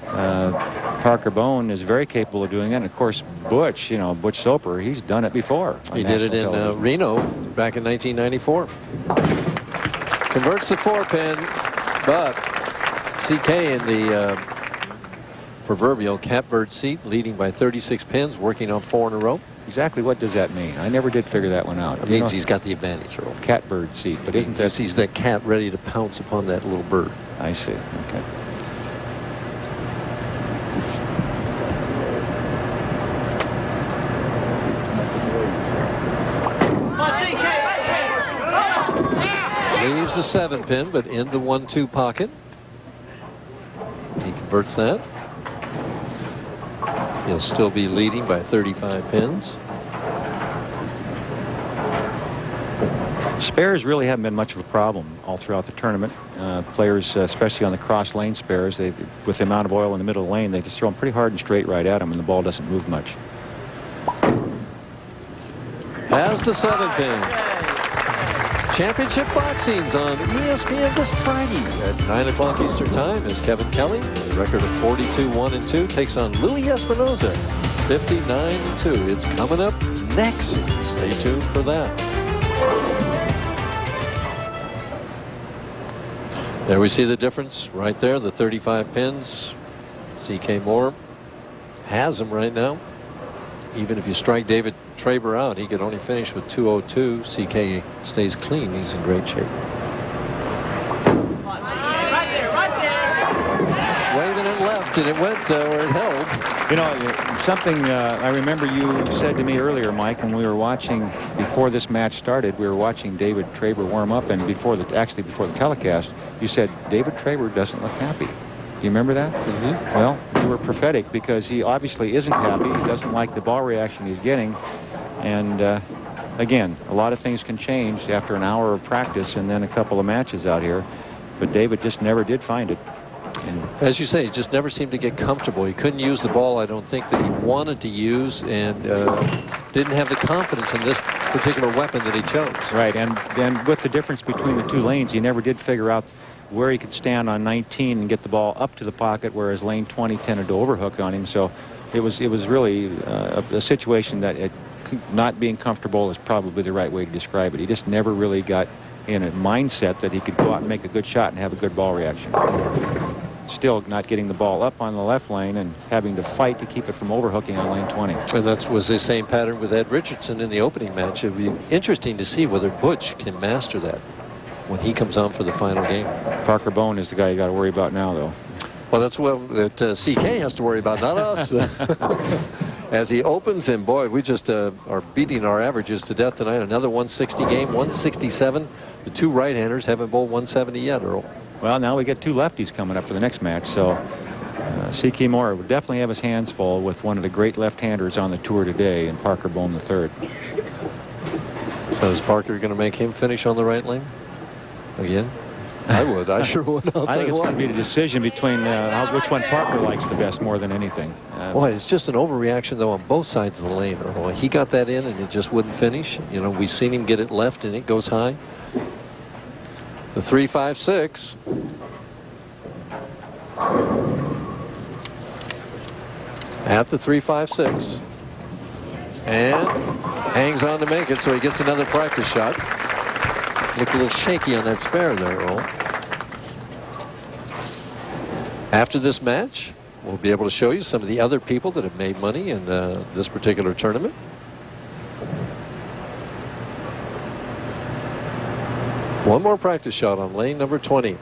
Parker Bohn is very capable of doing it. And of course, Butch, Butch Soper, he's done it before. He did it in Reno back in 1994. Converts the 4-pin, but CK in the proverbial catbird seat, leading by 36 pins, working on 4 in a row. Exactly what does that mean? I never did figure that one out. It means he's got the advantage, Earl. Catbird seat, but isn't that... He's that cat ready to pounce upon that little bird. I see, okay. Leaves the 7-pin, but in the 1-2 pocket. He converts that. He'll still be leading by 35 pins. Spares really haven't been much of a problem all throughout the tournament. Players, especially on the cross lane spares, with the amount of oil in the middle of the lane, they just throw them pretty hard and straight right at them, and the ball doesn't move much. Has the 7-pin. Championship Boxing's on ESPN this Friday at 9 o'clock Eastern Time as Kevin Kelly, a record of 42-1-2, takes on Louis Espinoza, 59-2. It's coming up next. Stay tuned for that. There we see the difference right there, the 35 pins. CK Moore has them right now. Even if you strike David Traber out, he could only finish with 202. CK stays clean. He's in great shape. Waving it left, and it went where it held. Something I remember you said to me earlier, Mike, when we were watching, before this match started, we were watching David Traber warm up, and before the telecast, you said, David Traber doesn't look happy. Do you remember that? Mm-hmm. Well, you were prophetic because he obviously isn't happy. He doesn't like the ball reaction he's getting. And again, a lot of things can change after an hour of practice and then a couple of matches out here. But David just never did find it. And as you say, he just never seemed to get comfortable. He couldn't use the ball, I don't think, that he wanted to use, and didn't have the confidence in this particular weapon that he chose. Right, and with the difference between the 2 lanes, he never did figure out where he could stand on 19 and get the ball up to the pocket, whereas lane 20 tended to overhook on him. So it was really a situation that not being comfortable is probably the right way to describe it. He just never really got in a mindset that he could go out and make a good shot and have a good ball reaction. Still not getting the ball up on the left lane and having to fight to keep it from overhooking on lane 20. And that was the same pattern with Ed Richardson in the opening match. It'd be interesting to see whether Butch can master that when he comes on for the final game. Parker Bohn is the guy you got to worry about now, though. Well, that's what that CK has to worry about, not us. As he opens, and boy, we just are beating our averages to death tonight. Another 160 game, 167. The 2 right-handers haven't bowled 170 yet, Earl. Well, now we get 2 lefties coming up for the next match, so CK Moore would definitely have his hands full with one of the great left-handers on the tour today, and Parker Bohn III. So is Parker going to make him finish on the right lane again? I would. I sure would. I think it's going to be the decision between which one Parker likes the best more than anything. Boy, it's just an overreaction, though, on both sides of the lane. Earl. He got that in, and it just wouldn't finish. We've seen him get it left, and it goes high. The 3-5-6. At the 3-5-6. And hangs on to make it, so he gets another practice shot. Looked a little shaky on that spare there, Earl. After this match, we'll be able to show you some of the other people that have made money in this particular tournament. One more practice shot on lane number 20.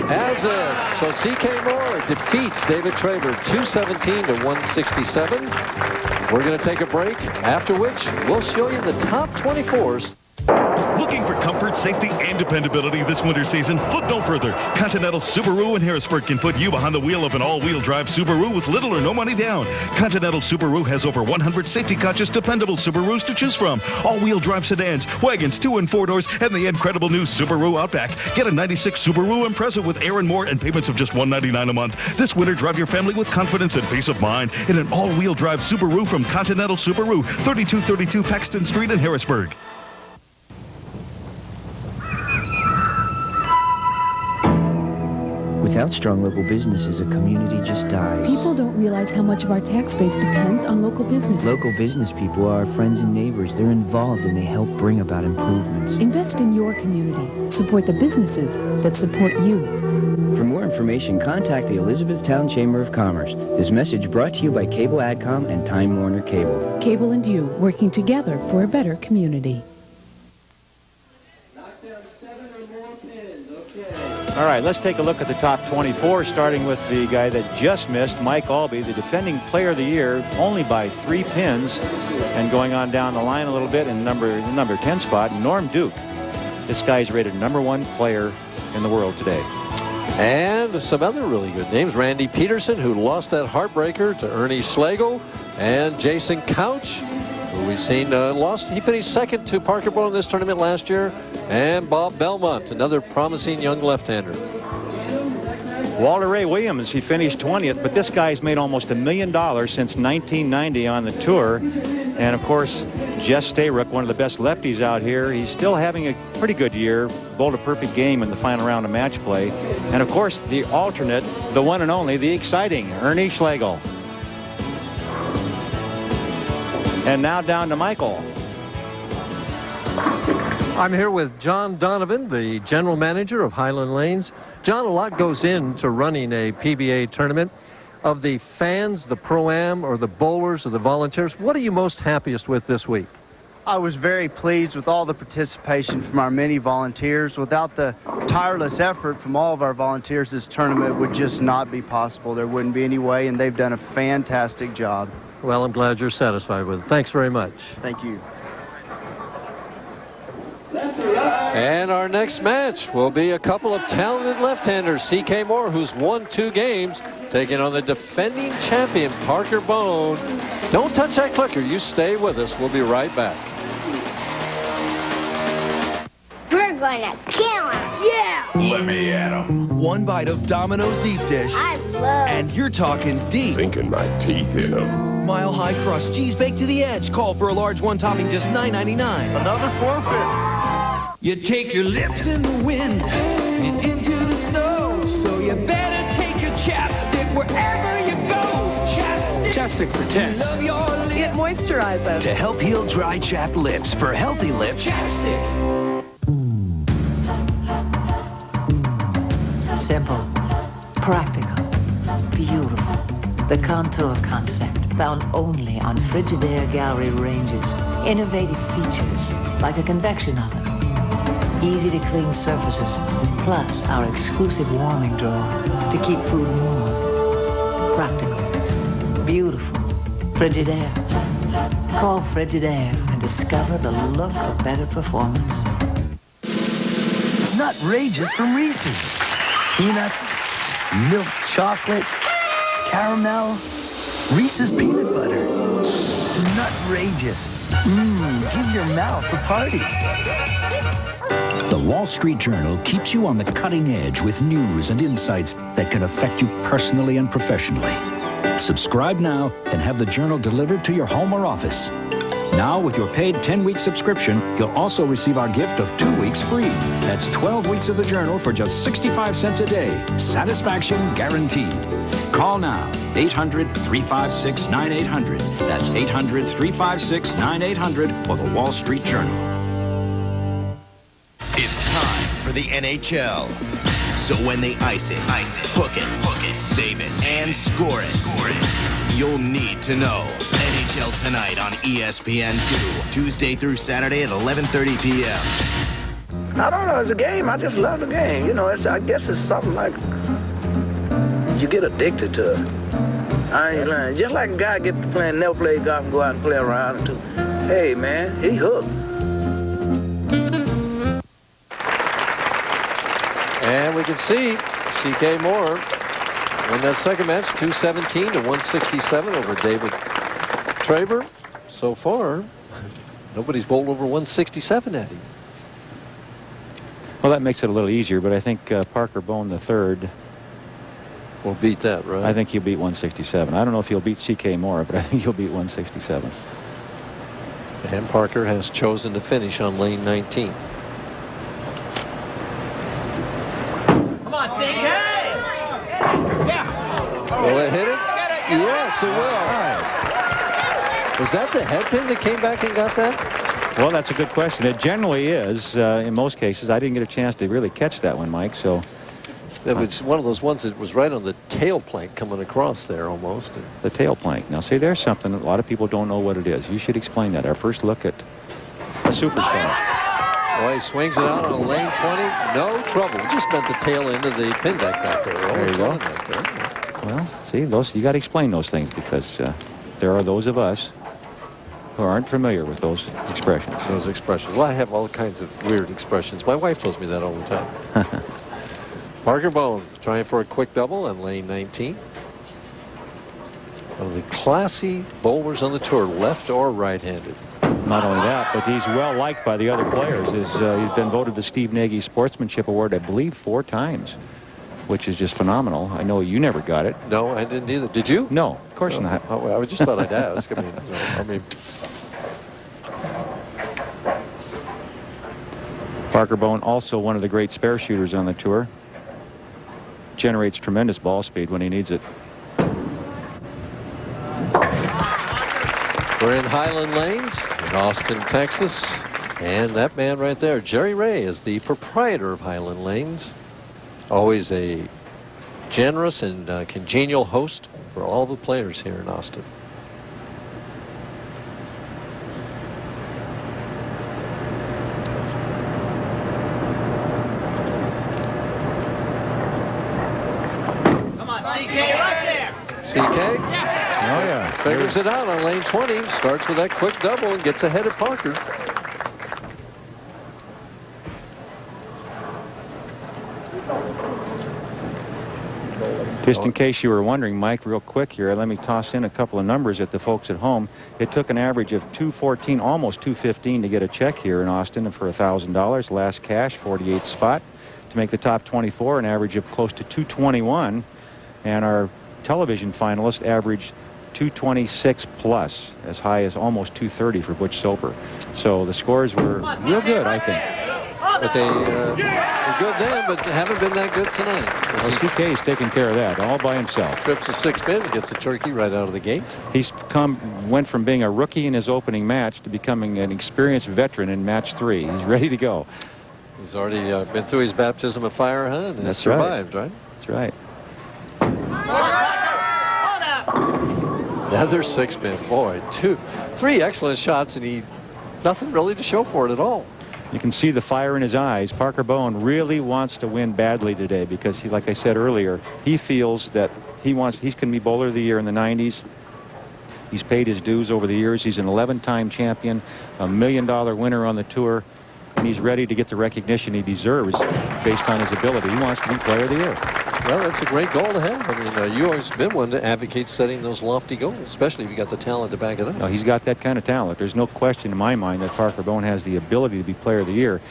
Has it. So C.K. Moore defeats David Traber 217 to 167. We're going to take a break, after which we'll show you the top 24s. Looking for comfort, safety, and dependability this winter season? Look no further. Continental Subaru in Harrisburg can put you behind the wheel of an all-wheel drive Subaru with little or no money down. Continental Subaru has over 100 safety-conscious, dependable Subarus to choose from. All-wheel drive sedans, wagons, 2- and 4-doors, and the incredible new Subaru Outback. Get a 96 Subaru Impreza with air and more and payments of just $199 a month. This winter, drive your family with confidence and peace of mind in an all-wheel drive Subaru from Continental Subaru, 3232 Paxton Street in Harrisburg. Without strong local businesses, a community just dies. People don't realize how much of our tax base depends on local businesses. Local business people are our friends and neighbors. They're involved and they help bring about improvements. Invest in your community. Support the businesses that support you. For more information, contact the Elizabethtown Chamber of Commerce. This message brought to you by Cable AdCom and Time Warner Cable. Cable and you, working together for a better community. All right, let's take a look at the top 24, starting with the guy that just missed, Mike Albee, the defending player of the year, only by 3 pins. And going on down the line a little bit in number 10 spot, Norm Duke. This guy's rated #1 player in the world today. And some other really good names. Randy Peterson, who lost that heartbreaker to Ernie Schlegel, and Jason Couch, who we've seen lost. He finished second to Parker Bohn in this tournament last year. And Bob Belmont, another promising young left-hander. Walter Ray Williams, he finished 20th, but this guy's made almost $1 million since 1990 on the tour. And, of course, Jess Stayrook, one of the best lefties out here. He's still having a pretty good year. Bowled a perfect game in the final round of match play. And, of course, the alternate, the one and only, the exciting Ernie Schlegel. And now down to Michael. I'm here with John Donovan, the general manager of Highland Lanes. John, a lot goes into running a PBA tournament. Of the fans, the pro-am, or the bowlers, or the volunteers, what are you most happiest with this week? I was very pleased with all the participation from our many volunteers. Without the tireless effort from all of our volunteers, this tournament would just not be possible. There wouldn't be any way, and they've done a fantastic job. Well, I'm glad you're satisfied with it. Thanks very much. Thank you. And our next match will be a couple of talented left-handers. C.K. Moore, who's won 2 games, taking on the defending champion, Parker Bohn. Don't touch that clicker. You stay with us. We'll be right back. We're gonna kill him. Yeah. Let me at him. One bite of Domino's deep dish. I love. And you're talking deep. Sinking my teeth in them. Mile high crust cheese baked to the edge. Call for a large one topping just $9.99. Another forfeit. You take your lips in the wind and into the snow, so you better take your chapstick wherever you go. Chapstick protects. Love your lips. It moisturizes. To help heal dry, chapped lips for healthy lips. Chapstick. Simple, practical, beautiful. The Contour concept, found only on Frigidaire Gallery ranges. Innovative features, like a convection oven. Easy to clean surfaces, plus our exclusive warming drawer to keep food warm. Practical, beautiful, Frigidaire. Call Frigidaire and discover the look of better performance. Nutrageous from Reese's. Peanuts, milk chocolate, caramel, Reese's peanut butter. Nutrageous. Give your mouth a party. The Wall Street Journal keeps you on the cutting edge with news and insights that can affect you personally and professionally. Subscribe now and have the Journal delivered to your home or office. Now, with your paid 10-week subscription, you'll also receive our gift of 2 weeks free. That's 12 weeks of the Journal for just 65 cents a day. Satisfaction guaranteed. Call now, 800-356-9800. That's 800-356-9800 for the Wall Street Journal. It's time for the NHL. So when they ice it, hook it, save it, and score it, you'll need to know. NHL NHL Tonight on ESPN2, Tuesday through Saturday at 11:30 p.m. I don't know. It's a game. I just love the game. You know, I guess it's something like you get addicted to it. I ain't lying. Just like a guy get to playing, never play golf and go out and play around and hey, man, he hooked. And we can see C.K. Moore win that second match, 217 to 167 over David Traber. So far, nobody's bowled over 167 at him. Well, that makes it a little easier, but I think Parker Bohn III will beat that, right? I think he'll beat 167. I don't know if he'll beat C.K. Moore, but I think he'll beat 167. And Parker has chosen to finish on lane 19. Come on, CK! Yeah. Will it hit it? Yes, it will. Was that the head pin that came back and got that? Well, that's a good question. It generally is in most cases. I didn't get a chance to really catch that one, Mike, so... It was one of those ones that was right on the tail plank coming across there almost. The tail plank. Now, see, there's something a lot of people don't know what it is. You should explain that. Our first look at a superstar. Boy, he swings it out on lane 20. No trouble. Just bent the tail end of the pin deck back there. There you go. Well, see, those you got to explain those things because there are those of us who aren't familiar with those expressions. Those expressions. Well, I have all kinds of weird expressions. My wife tells me that all the time. Parker Bohn trying for a quick double on lane 19. One of the classy bowlers on the tour, left or right-handed. Not only that, but he's well liked by the other players. He's been voted the Steve Nagy Sportsmanship Award, I believe, 4 times, which is just phenomenal. I know you never got it. No, I didn't either. Did you? No, of course not. I just thought I'd ask. I mean, Parker Bohn, also one of the great spare shooters on the tour. Generates tremendous ball speed when he needs it. We're in Highland Lanes in Austin, Texas. And that man right there, Jerry Ray, is the proprietor of Highland Lanes. Always a generous and congenial host for all the players here in Austin. CK? Oh, yeah. Figures it out on lane 20. Starts with that quick double and gets ahead of Parker. Just in case you were wondering, Mike, real quick here, let me toss in a couple of numbers at the folks at home. It took an average of 214, almost 215 to get a check here in Austin for $1,000. Last cash, 48th spot. To make the top 24, an average of close to 221. And our television finalist averaged 226 plus, as high as almost 230 for Butch Soper. So the scores were real good, I think. But they were good then, but haven't been that good tonight. Well, CK is taking care of that all by himself. Trips a 6 pin, gets a turkey right out of the gate. He's went from being a rookie in his opening match to becoming an experienced veteran in match 3. He's ready to go. He's already been through his baptism of fire, huh? And that's survived, right? That's right. Another 6 pin. Boy, 3 excellent shots, and nothing really to show for it at all. You can see the fire in his eyes. Parker Bohn really wants to win badly today because, he, like I said earlier, he feels that he's going to be bowler of the year in the 90s. He's paid his dues over the years. He's an 11-time champion, $1 million winner on the tour, and he's ready to get the recognition he deserves based on his ability. He wants to be player of the year. Well, that's a great goal to have. I mean, you've always been one to advocate setting those lofty goals, especially if you got the talent to back it up. No, he's got that kind of talent. There's no question in my mind that Parker Bohn has the ability to be player of the year.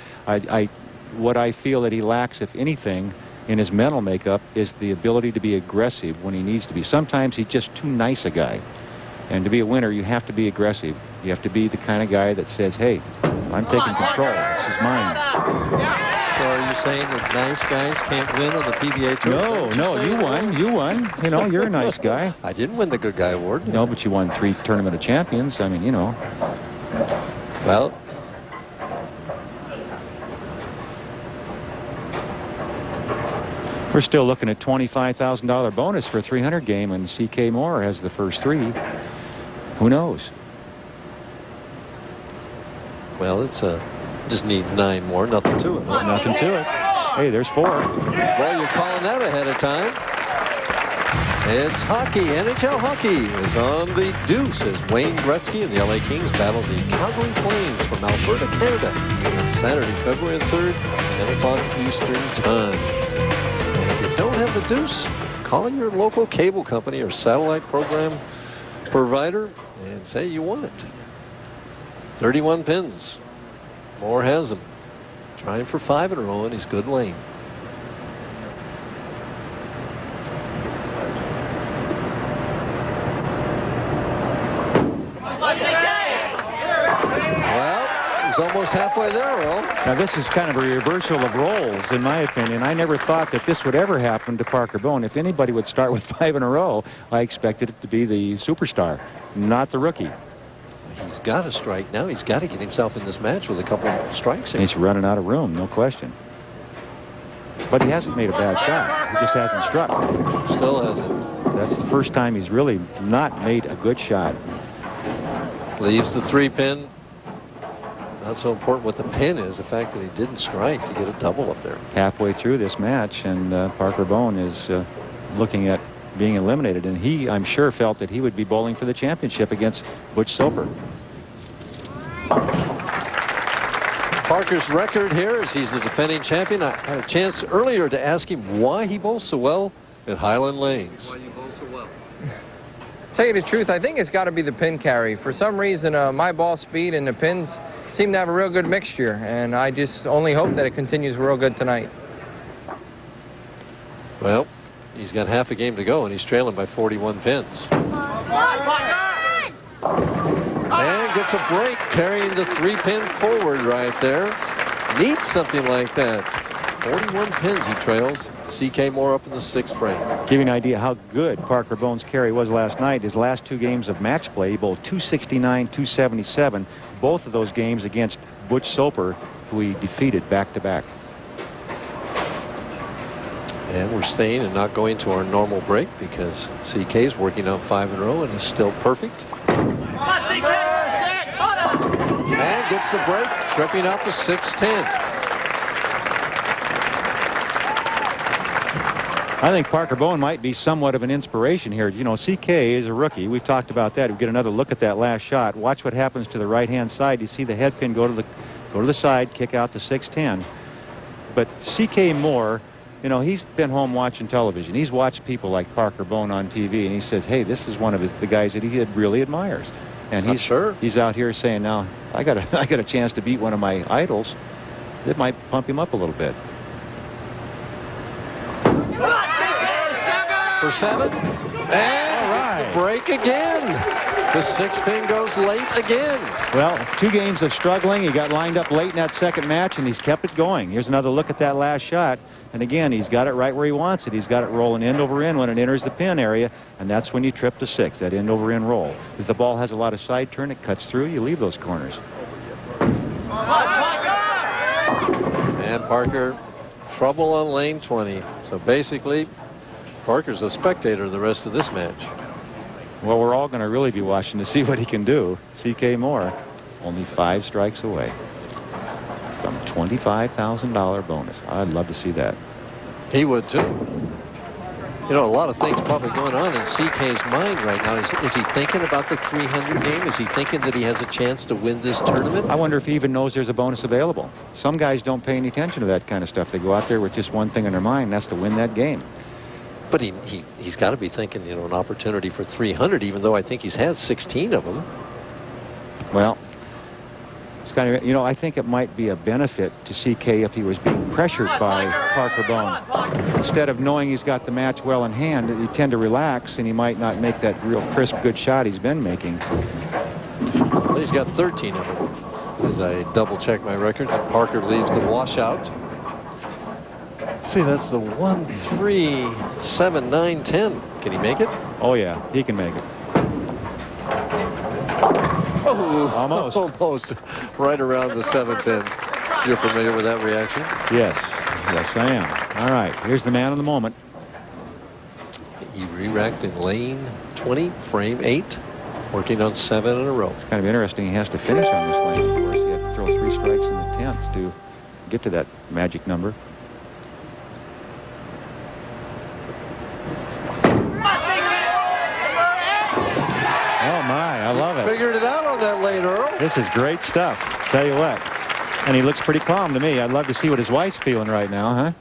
What I feel that he lacks, if anything, in his mental makeup is the ability to be aggressive when he needs to be. Sometimes he's just too nice a guy. And to be a winner, you have to be aggressive. You have to be the kind of guy that says, hey, I'm taking control. This is mine. So are you saying that nice guys can't win on the PBA Tour? No, you won. You won. You know, you're a nice guy. I didn't win the Good Guy Award. No, but you won 3 Tournament of Champions. I mean, you know. Well, we're still looking at $25,000 bonus for a 300 game, and CK Moore has the first 3. Who knows? Well, it's just need 9 more. Nothing to it. Huh? Nothing to it. Hey, there's 4. Well, you're calling that ahead of time. It's hockey. NHL hockey is on the deuce as Wayne Gretzky and the LA Kings battle the Calgary Flames from Alberta, Canada. On Saturday, February 3rd, 10 o'clock Eastern Time. And if you don't have the deuce, call your local cable company or satellite program provider and say you want it. 31 pins. Moore has them. Trying for 5 in a row in his good lane. Well, he's almost halfway there, Earl. Now, this is kind of a reversal of roles, in my opinion. I never thought that this would ever happen to Parker Bohn. If anybody would start with 5 in a row, I expected it to be the superstar, not the rookie. He's got a strike now. He's got to get himself in this match with a couple of strikes. He's running out of room, no question. But he hasn't made a bad shot. He just hasn't struck. Still hasn't. That's the first time he's really not made a good shot. Leaves the 3-pin. Not so important what the pin is. The fact that he didn't strike to get a double up there. Halfway through this match, and Parker Bohn is looking at being eliminated, and he, I'm sure, felt that he would be bowling for the championship against Butch Soper. Parker's record here is he's the defending champion. I had a chance earlier to ask him why he bowls so well at Highland Lanes. Why you bowl so well? Tell you the truth, I think it's got to be the pin carry. For some reason, my ball speed and the pins seem to have a real good mixture, and I just only hope that it continues real good tonight. Well, he's got half a game to go, and he's trailing by 41 pins. And gets a break, carrying the 3-pin forward right there. Needs something like that. 41 pins he trails. C.K. Moore up in the 6th frame. Give you an idea how good Parker Bohn's carry was last night. His last 2 games of match play, he bowled 269, 277. Both of those games against Butch Soper, who he defeated back-to-back. And we're staying and not going to our normal break because CK's working on 5 in a row and is still perfect. And gets the break, tripping out the 6-10. I think Parker Bohn might be somewhat of an inspiration here. You know, CK is a rookie. We've talked about that. We get another look at that last shot. Watch what happens to the right-hand side. You see the head pin go to the side, kick out the 6-10. But CK Moore, you know, he's been home watching television. He's watched people like Parker Bohn on TV, and he says, hey, this is one of the guys that he really admires. And he's out here saying, now, I got a chance to beat one of my idols. It might pump him up a little bit. For 7. And break again. The 6-pin goes late again. Well, 2 games of struggling. He got lined up late in that second match, and he's kept it going. Here's another look at that last shot. And again, he's got it right where he wants it. He's got it rolling end over end when it enters the pin area, and that's when you trip the 6, that end over end roll. If the ball has a lot of side turn, it cuts through, you leave those corners. And Parker, trouble on lane 20. So basically, Parker's a spectator the rest of this match. Well, we're all going to really be watching to see what he can do. C.K. Moore, only 5 strikes away from $25,000 bonus. I'd love to see that. He would too. You know, a lot of things probably going on in CK's mind right now. Is he thinking about the 300 game? Is he thinking that he has a chance to win this tournament? I wonder if he even knows there's a bonus available. Some guys don't pay any attention to that kind of stuff. They go out there with just one thing in their mind, and that's to win that game. But he's got to be thinking, you know, an opportunity for 300, even though I think he's had 16 of them. Well, it's kind of, you know, I think it might be a benefit to CK if he was being pressured by Parker Bohn. Instead of knowing he's got the match well in hand, he tend to relax, and he might not make that real crisp, good shot he's been making. Well, he's got 13 of them. As I double-check my records, and Parker leaves the washout. See, that's the 1, 3, 7, 9, 10. Can he make it? Oh, yeah, he can make it. Oh, almost. Almost. Right around the 7th pin. You're familiar with that reaction? Yes. Yes, I am. All right, here's the man of the moment. He re-racked in lane 20, frame 8. Working on 7 in a row. It's kind of interesting. He has to finish on this lane. Of course, he had to throw 3 strikes in the 10th to get to that magic number. Oh my, I love it. Figured it out on that lane, Earl. This is great stuff, tell you what. And he looks pretty calm to me. I'd love to see what his wife's feeling right now, huh?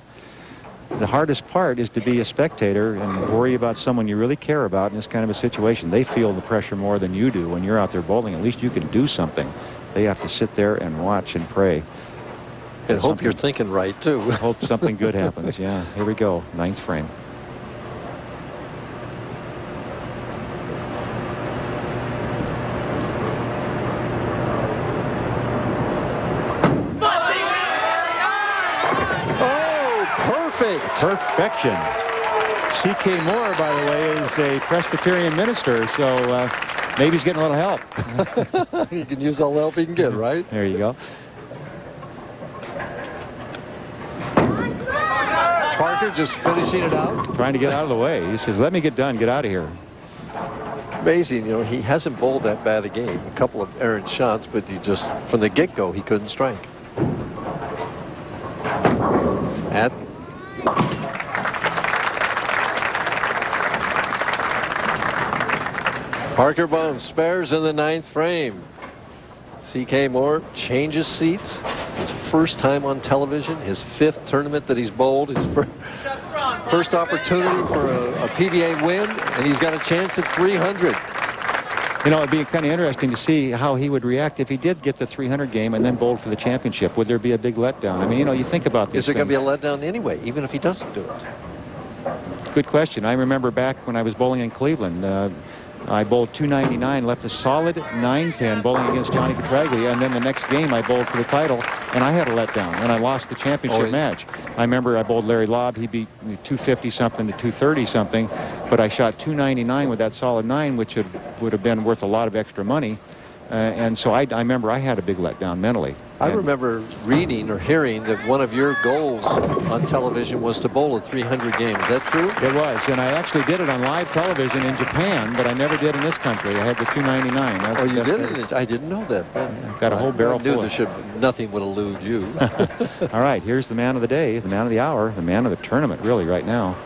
The hardest part is to be a spectator and worry about someone you really care about in this kind of a situation. They feel the pressure more than you do when you're out there bowling. At least you can do something. They have to sit there and watch and pray. And hope you're thinking right, too. Hope something good happens, yeah. Here we go, 9th frame. Perfection. C.K. Moore, by the way, is a Presbyterian minister, so maybe he's getting a little help. He can use all the help he can get, right? There you go. Parker just finishing it out. Trying to get out of the way. He says, let me get done, get out of here. Amazing, you know, he hasn't bowled that bad a game. A couple of errant shots, but he just, from the get-go, he couldn't strike. Parker Bohn spares in the 9th frame. C.K. Moore changes seats. His first time on television, his 5th tournament that he's bowled, his first opportunity for a PBA win, and he's got a chance at 300. You know, it'd be kind of interesting to see how he would react if he did get the 300 game and then bowled for the championship. Would there be a big letdown? I mean, you know, you think about this. Is there going to be a letdown anyway, even if he doesn't do it? Good question. I remember back when I was bowling in Cleveland, I bowled 299, left a solid 9-pin bowling against Johnny Petraglia, and then the next game I bowled for the title, and I had a letdown, and I lost the championship match. I remember I bowled Larry Lobb. He beat me 250-something to 230-something, but I shot 299 with that solid 9, which would have been worth a lot of extra money. And so I remember I had a big letdown mentally. I remember reading or hearing that one of your goals on television was to bowl a 300 game. Is that true? It was, and I actually did it on live television in Japan, but I never did in this country. I had the 299. Oh, you did it? I didn't know that. Got a whole barrel full. Nothing would elude you. All right, here's the man of the day, the man of the hour, the man of the tournament, really, right now.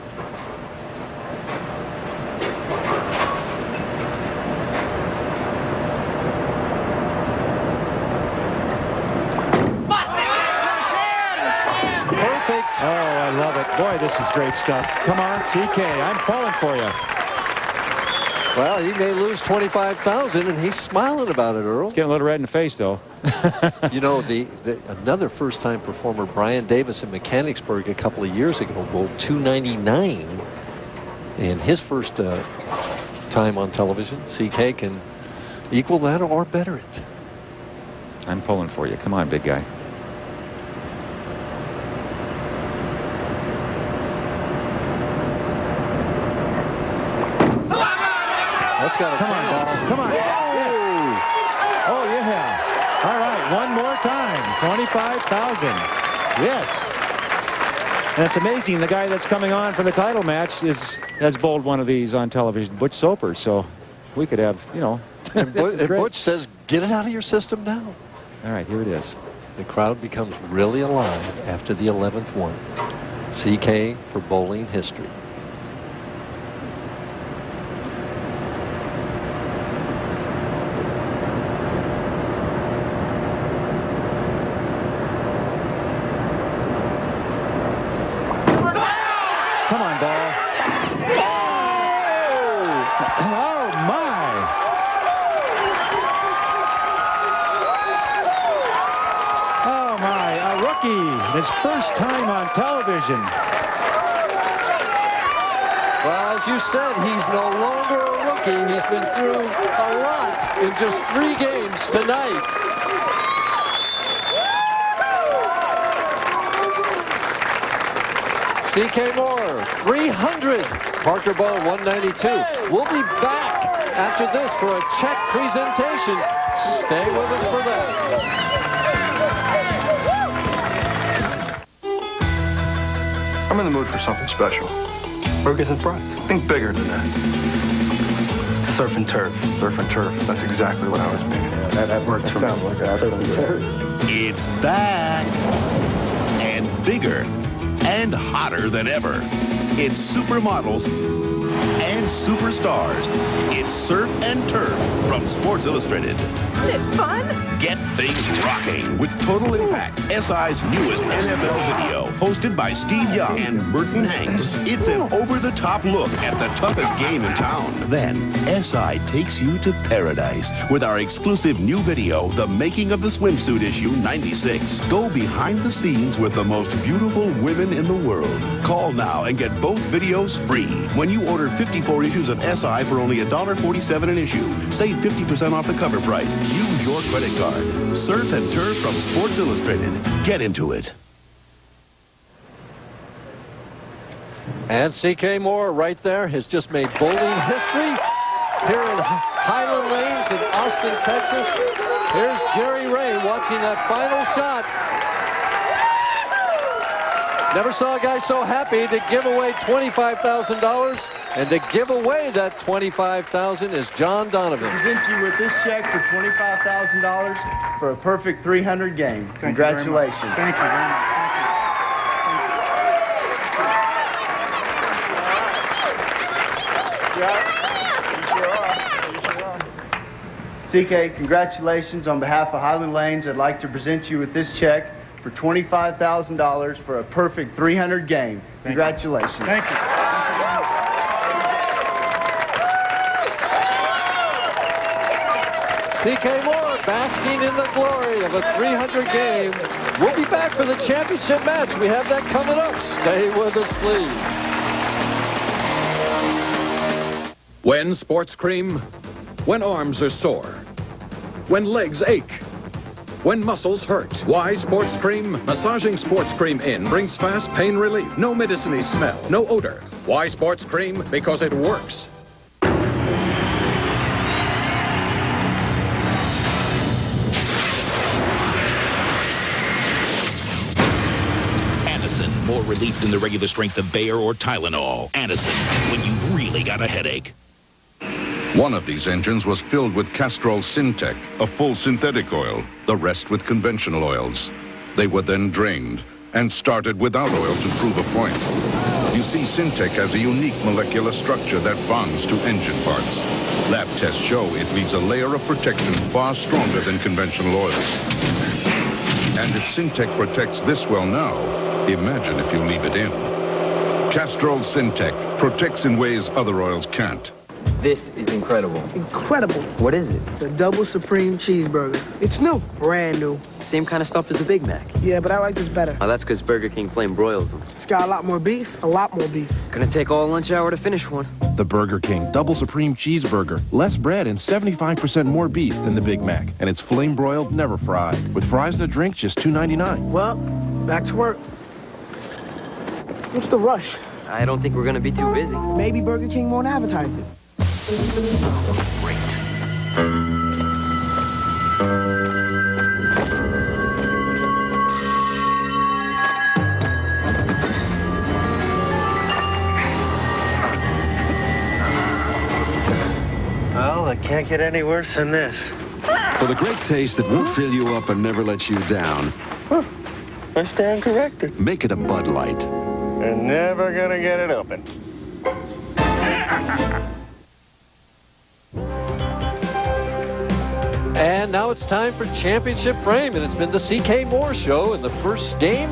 Oh, I love it. Boy, this is great stuff. Come on, CK. I'm pulling for you. Well, he may lose $25,000, and he's smiling about it, Earl. Getting a little red in the face, though. You know, another first-time performer, Brian Davis in Mechanicsburg a couple of years ago, bowled 299 in his first time on television. CK can equal that or better it. I'm pulling for you. Come on, big guy. That's got to come on, ball. Come on. Yes. Oh, yeah. All right, one more time. 25,000. Yes. And it's amazing. The guy that's coming on for the title match has bowled one of these on television, Butch Soper. So we could have, you know. And Butch says, get it out of your system now. All right, here it is. The crowd becomes really alive after the 11th one. CK for bowling history. Come on, ball. Oh, my. Oh, my. A rookie. His first time on television. Well, as you said, he's no longer a rookie. He's been through a lot in just 3 games tonight. C.K. Moore, 300. Parker Bohn, 192. We'll be back after this for a check presentation. Stay with us for that. I'm in the mood for something special. Burger than fries. Think bigger than that. Surf and turf. Surf and turf. That's exactly what I was thinking. That works for me. Sounds like that. It's back. And bigger. And hotter than ever. It's supermodels and superstars. It's Surf and Turf from Sports Illustrated. Isn't it fun? Get things rocking with Total Impact, SI's newest NFL video, hosted by Steve Young and Burton Hanks. It's an over-the-top look at the toughest game in town. Then, SI takes you to paradise with our exclusive new video, The Making of the Swimsuit Issue 96. Go behind the scenes with the most beautiful women in the world. Call now and get both videos free when you order 54 issues of SI for only $1.47 an issue. Save 50% off the cover price. Use your credit card. Surf and Turf from Sports Illustrated. Get into it. And C.K. Moore right there has just made bowling history here in Highland Lanes in Austin, Texas. Here's Jerry Ray watching that final shot. Never saw a guy so happy to give away $25,000. And to give away that $25,000 is John Donovan. Present you with this check for $25,000 for a perfect 300 game. Congratulations. Thank you very much. CK, congratulations. On behalf of Highland Lanes, I'd like to present you with this check for $25,000 for a perfect 300 game. Congratulations. Thank you. C.K. Moore basking in the glory of a 300 game. We'll be back for the championship match. We have that coming up. Stay with us, please. When sports cream, when arms are sore, when legs ache, when muscles hurt. Why sports cream? Massaging sports cream in brings fast pain relief. No medicine-y smell, no odor. Why sports cream? Because it works. More relief than the regular strength of Bayer or Tylenol. Anacin, when you've really got a headache. One of these engines was filled with Castrol Syntec, a full synthetic oil, the rest with conventional oils. They were then drained and started without oil to prove a point. You see, Syntec has a unique molecular structure that bonds to engine parts. Lab tests show it leaves a layer of protection far stronger than conventional oils. And if Syntec protects this well now, imagine if you leave it in. Castrol Syntec protects in ways other oils can't. This is incredible. Incredible. What is it? The double supreme cheeseburger. It's new. Brand new. Same kind of stuff as the Big Mac. Yeah, but I like this better. Oh, that's because Burger King flame broils them. It's got a lot more beef. A lot more beef. Gonna take all lunch hour to finish one. The Burger King Double Supreme Cheeseburger. Less bread and 75% more beef than the Big Mac. And it's flame broiled, never fried. With fries and a drink, just $2.99. Well, back to work. What's the rush? I don't think we're gonna be too busy. Maybe Burger King won't advertise it. Great. Well, it can't get any worse than this. For the great taste that won't fill you up and never let you down. I stand corrected. Make it a Bud Light. They're never gonna get it open. And now it's time for championship frame, and it's been the C.K. Moore show in the first game.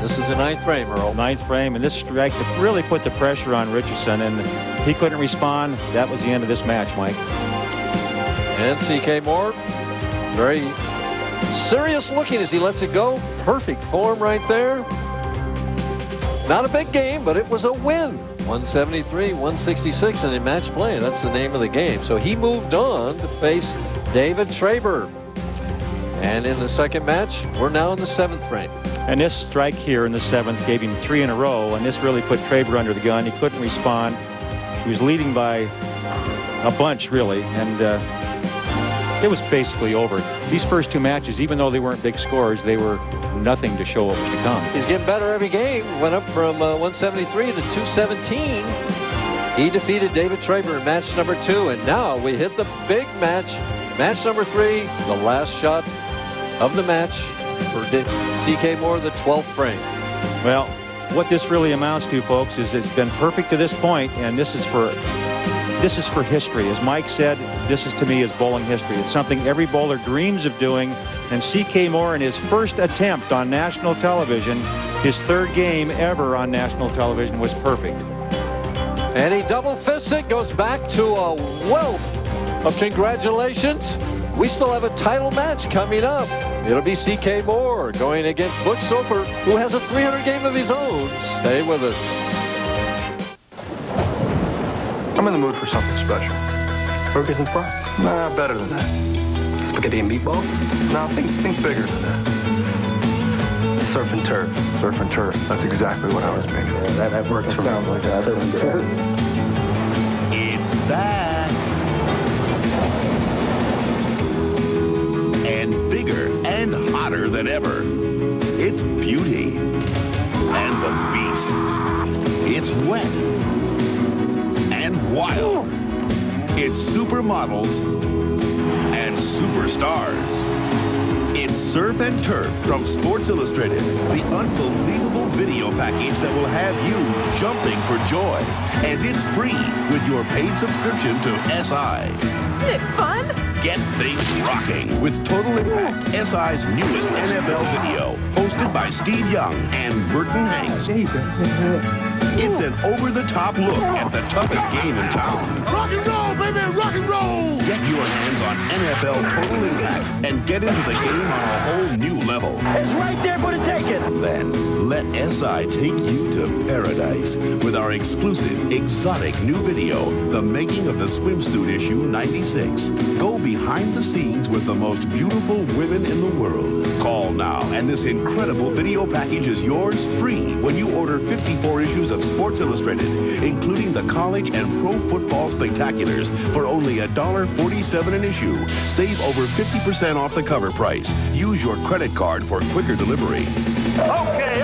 This is the ninth frame, Earl. Ninth frame, and this strike really put the pressure on Richardson, and he couldn't respond. That was the end of this match, Mike. And C.K. Moore, very serious looking as he lets it go. Perfect form right there. Not a big game, but it was a win. 173-166, and in match play, that's the name of the game. So he moved on to face David Traber. And in the second match, we're now in the seventh frame. And this strike here in the seventh gave him 3 in a row, and this really put Traber under the gun. He couldn't respond. He was leading by a bunch, really, and it was basically over. These first 2 matches, even though they weren't big scores, they were nothing to show what was to come. He's getting better every game. Went up from 173 to 217. He defeated David Traber in match number 2, and now we hit the big match. Match number 3, the last shot of the match for C.K. Moore, the 12th frame. Well, what this really amounts to, folks, is it's been perfect to this point, and this is for history. As Mike said, this is, to me, is bowling history. It's something every bowler dreams of doing, and C.K. Moore, in his first attempt on national television, his 3rd game ever on national television, was perfect. And he double-fists it, goes back to a wealth of congratulations. We still have a title match coming up. It'll be C.K. Moore going against Butch Soper, who has a 300 game of his own. Stay with us. I'm in the mood for something special. Burgers and fries? Nah, better than that. Spaghetti and meatballs? Nah, think bigger than that. Surf and turf. Surf and turf. That's exactly what I was thinking. Yeah, that works for me. Sounds like that. It's back. And bigger and hotter than ever. It's Beauty and the Beast. It's wet and wild. It's supermodels and superstars. It's Surf and Turf from Sports Illustrated, the unbelievable video package that will have you jumping for joy. And it's free with your paid subscription to SI. Isn't it fun? Get things rocking with Total Impact, SI's newest NFL video, hosted by Steve Young and Burton Hanks. It's an over-the-top look at the toughest game in town. Rock and roll, baby, rock and roll! Get your hands on NFL Total Impact and get into the game on a whole new level. It's right there for the taking. Then let SI take you to paradise with our exclusive, exotic new video, The Making of the Swimsuit Issue 96. Go behind the scenes with the most beautiful women in the world. Call now, and this incredible video package is yours free when you order 54 issues of Sports Illustrated, including the college and pro football spectaculars for only $1.47 an issue. Save over 50% off the cover price. Use your credit card for quicker delivery. Okay.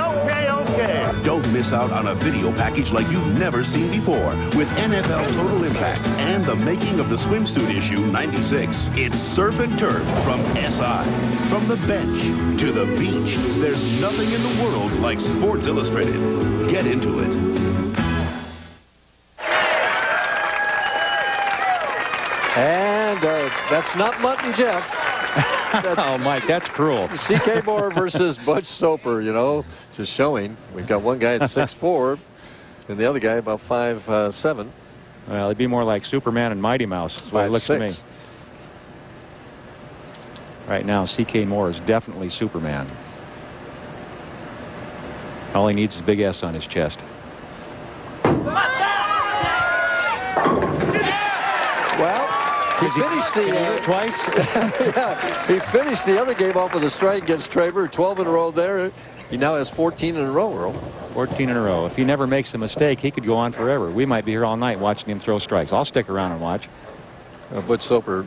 Don't miss out on a video package like you've never seen before with NFL Total Impact and The Making of the Swimsuit Issue 96. It's Surf and Turf from SI. From the bench to the beach, there's nothing in the world like Sports Illustrated. Get into it. And that's not Mutt and Jeff. Oh, Mike, that's cruel. C.K. Moore versus Butch Soper, you know, just showing. We've got one guy at 6'4", and the other guy about 5'7". Well, it'd be more like Superman and Mighty Mouse. That's what it looks to me. Right now, C.K. Moore is definitely Superman. All he needs is a big S on his chest. Well, he finished the twice. Yeah, he finished the other game off with a strike against Traber, 12 in a row there. He now has 14 in a row, Earl. 14 in a row. If he never makes a mistake, he could go on forever. We might be here all night watching him throw strikes. I'll stick around and watch. Butch Soper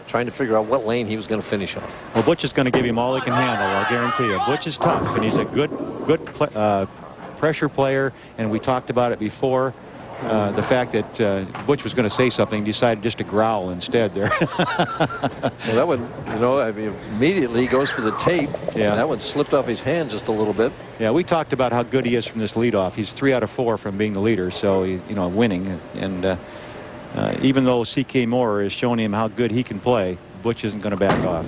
trying to figure out what lane he was going to finish on. Well, Butch is going to give him all he can handle, I'll guarantee you. Butch is tough, and he's a good pressure player, and we talked about it before. The fact that Butch was going to say something, decided just to growl instead there. Well, that one, you know, I mean, immediately he goes for the tape. Yeah. That one slipped off his hand just a little bit. Yeah, we talked about how good he is from this leadoff. He's 3 out of 4 from being the leader, so he's, you know, winning. And even though C.K. Moore is showing him how good he can play, Butch isn't going to back off.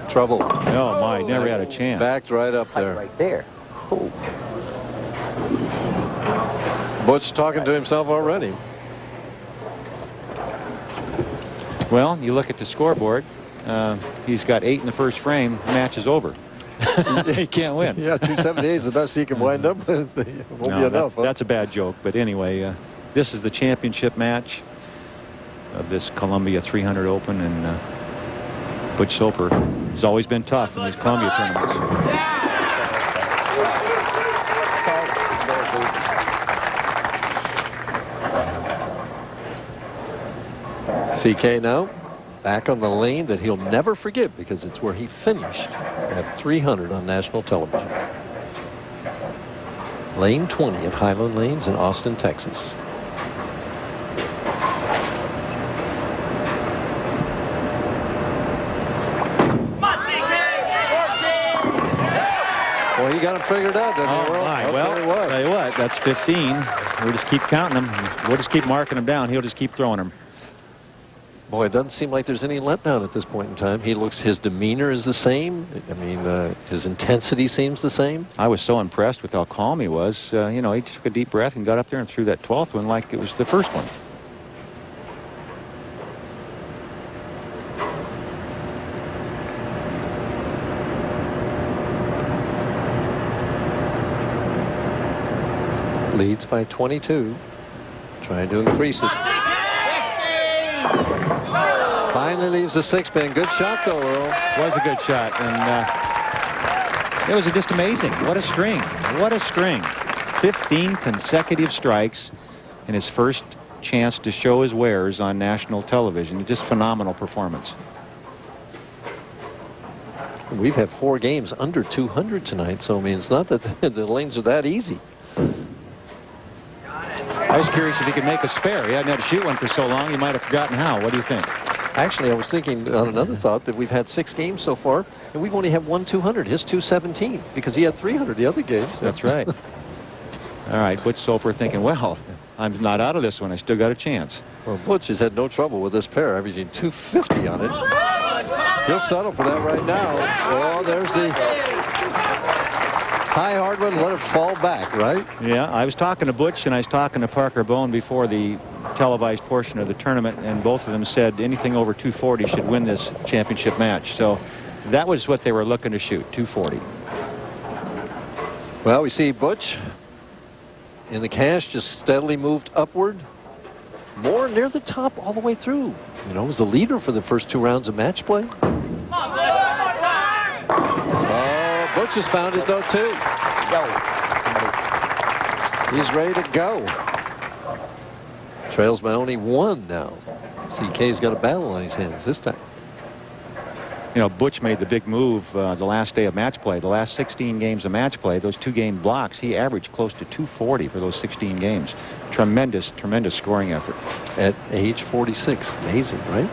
Trouble. Oh, my, never had a chance. Backed right up there. Right there. Oh. Butch talking to himself already. Well, you look at the scoreboard. He's got 8 in the first frame. The match is over. He can't win. Yeah, 278 is the best he can wind up with. It won't be enough. That's a bad joke. But anyway, this is the championship match of this Columbia 300 Open. And Butch Soper has always been tough in these Columbia tournaments. C.K. now back on the lane that he'll never forget because it's where he finished at 300 on national television. Lane 20 at Highland Lanes in Austin, Texas. got him figured out, doesn't he, Earl? My. Well, tell you what, that's 15. We just keep counting them. We'll just keep marking them down. He'll just keep throwing them. Boy, it doesn't seem like there's any letdown at this point in time. His demeanor is the same. I mean, his intensity seems the same. I was so impressed with how calm he was. You know, he took a deep breath and got up there and threw that 12th one like it was the first one. Leads by 22. Trying to increase it. Finally leaves the 6-pin. Good shot, though, Earl. Was a good shot. And it was just amazing. What a string. What a string. 15 consecutive strikes in his first chance to show his wares on national television. Just phenomenal performance. We've had 4 games under 200 tonight, so I mean, it's not that the lanes are that easy. I was curious if he could make a spare. He hadn't had to shoot one for so long, he might have forgotten how. What do you think? Actually, I was thinking on another thought that we've had 6 games so far, and we've only had 1 200. His 217, because he had 300 the other games. That's right. All right, Butch Soper thinking, well, I'm not out of this one. I still got a chance. Well, Butch has had no trouble with this pair, averaging 250 on it. He'll settle for that right now. Oh, there's the high hardwood. Let it fall back, right? Yeah, I was talking to Butch and I was talking to Parker Bohn before the televised portion of the tournament, and both of them said anything over 240 should win this championship match. So that was what they were looking to shoot, 240. Well, we see Butch in the cash just steadily moved upward, more near the top all the way through. You know, was the leader for the first 2 rounds of match play. Oh, Butch has found it though too. He's ready to go. Trails by only 1 now. CK's got a battle on his hands this time. You know, Butch made the big move the last day of match play. The last 16 games of match play, those 2-game blocks, he averaged close to 240 for those 16 games. Tremendous, tremendous scoring effort. At age 46. Amazing, right?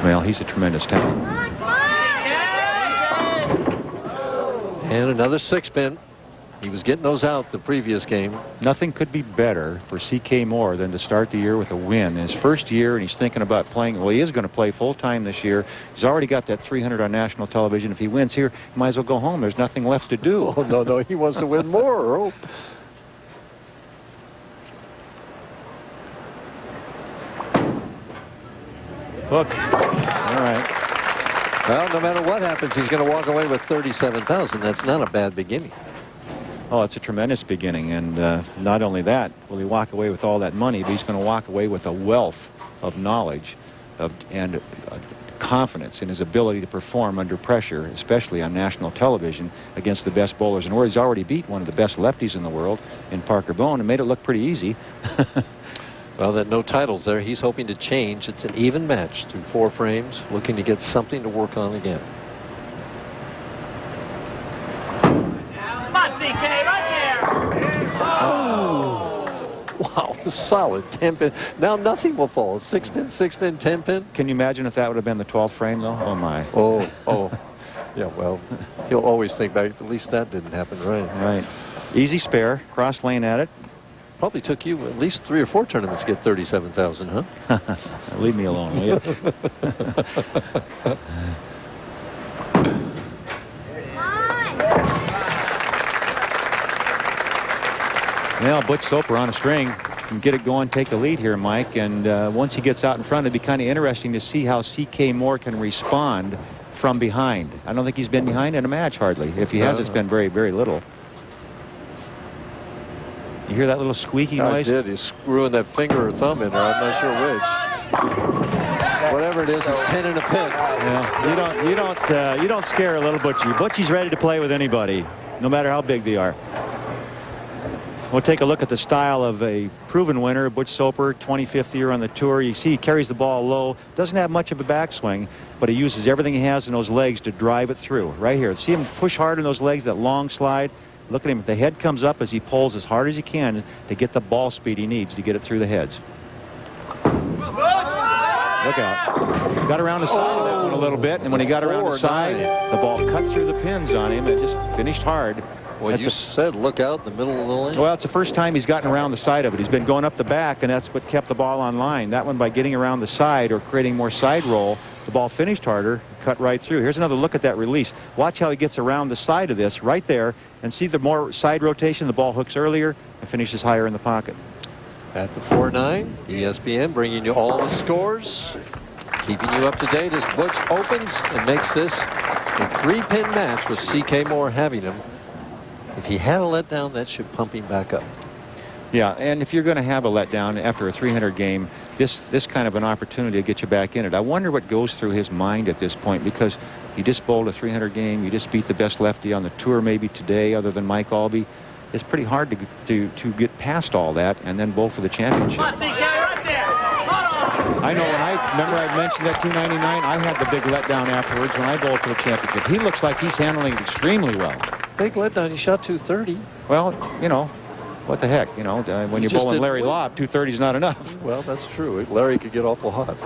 Well, he's a tremendous talent. And another 6-pin. He was getting those out the previous game. Nothing could be better for C.K. Moore than to start the year with a win. In his first year, and he's thinking about playing. Well, he is going to play full-time this year. He's already got that 300 on national television. If he wins here, he might as well go home. There's nothing left to do. Oh, no, he wants to win more, Earl. Hook. All right. Well, no matter what happens, he's going to walk away with 37,000. That's not a bad beginning. Oh, it's a tremendous beginning, and not only that, will he walk away with all that money, but he's going to walk away with a wealth of knowledge and confidence in his ability to perform under pressure, especially on national television against the best bowlers in the world. He's already beat one of the best lefties in the world in Parker Bohn and made it look pretty easy. Well, that no titles there. He's hoping to change. It's an even match through 4 frames, looking to get something to work on again. Wow, solid 10-pin. Now nothing will fall. 6-pin, 6-pin, 10-pin. Can you imagine if that would have been the 12th frame, though? Oh, my. Oh. Yeah, well, he'll always think back. At least that didn't happen, right? Right. Easy spare. Cross lane at it. Probably took you at least 3 or 4 tournaments to get 37,000, huh? Leave me alone, will you? Well, Butch Soper on a string can get it going, take the lead here, Mike. And once he gets out in front, it'd be kind of interesting to see how C.K. Moore can respond from behind. I don't think he's been behind in a match hardly. If he has, it's been very, very little. You hear that little squeaky noise? I did. He's screwing that finger or thumb in there. I'm not sure which. Whatever it is, it's 10 in a pin. Yeah, you don't scare a little Butchie. Butchie's ready to play with anybody, no matter how big they are. We'll take a look at the style of a proven winner, Butch Soper, 25th year on the tour. You see he carries the ball low, doesn't have much of a backswing, but he uses everything he has in those legs to drive it through. Right here, see him push hard in those legs, that long slide. Look at him. The head comes up as he pulls as hard as he can to get the ball speed he needs to get it through the heads. Look out. Got around the side of that one a little bit, and when he got around the side, the ball cut through the pins on him and just finished hard. Well, you said look out in the middle of the lane. Well, it's the first time he's gotten around the side of it. He's been going up the back, and that's what kept the ball on line. That one, by getting around the side or creating more side roll, the ball finished harder, cut right through. Here's another look at that release. Watch how he gets around the side of this right there, and see the more side rotation, the ball hooks earlier and finishes higher in the pocket. At the 4-9, ESPN bringing you all the scores, keeping you up to date as Butch opens and makes this a 3-pin match with C.K. Moore having him. If he had a letdown, that should pump him back up. Yeah, and if you're going to have a letdown after a 300 game, this kind of an opportunity to get you back in it. I wonder what goes through his mind at this point, because you just bowled a 300 game, you just beat the best lefty on the tour maybe today other than Mike Albee. It's pretty hard to get past all that and then bowl for the championship. I know when remember I mentioned that 299, I had the big letdown afterwards when I bowled for the championship. He looks like he's handling it extremely well. Big letdown, he shot 230. Well, you know, what the heck, you know, when you're bowling Larry Lobb, 230 is not enough. Well, that's true. Larry could get awful hot.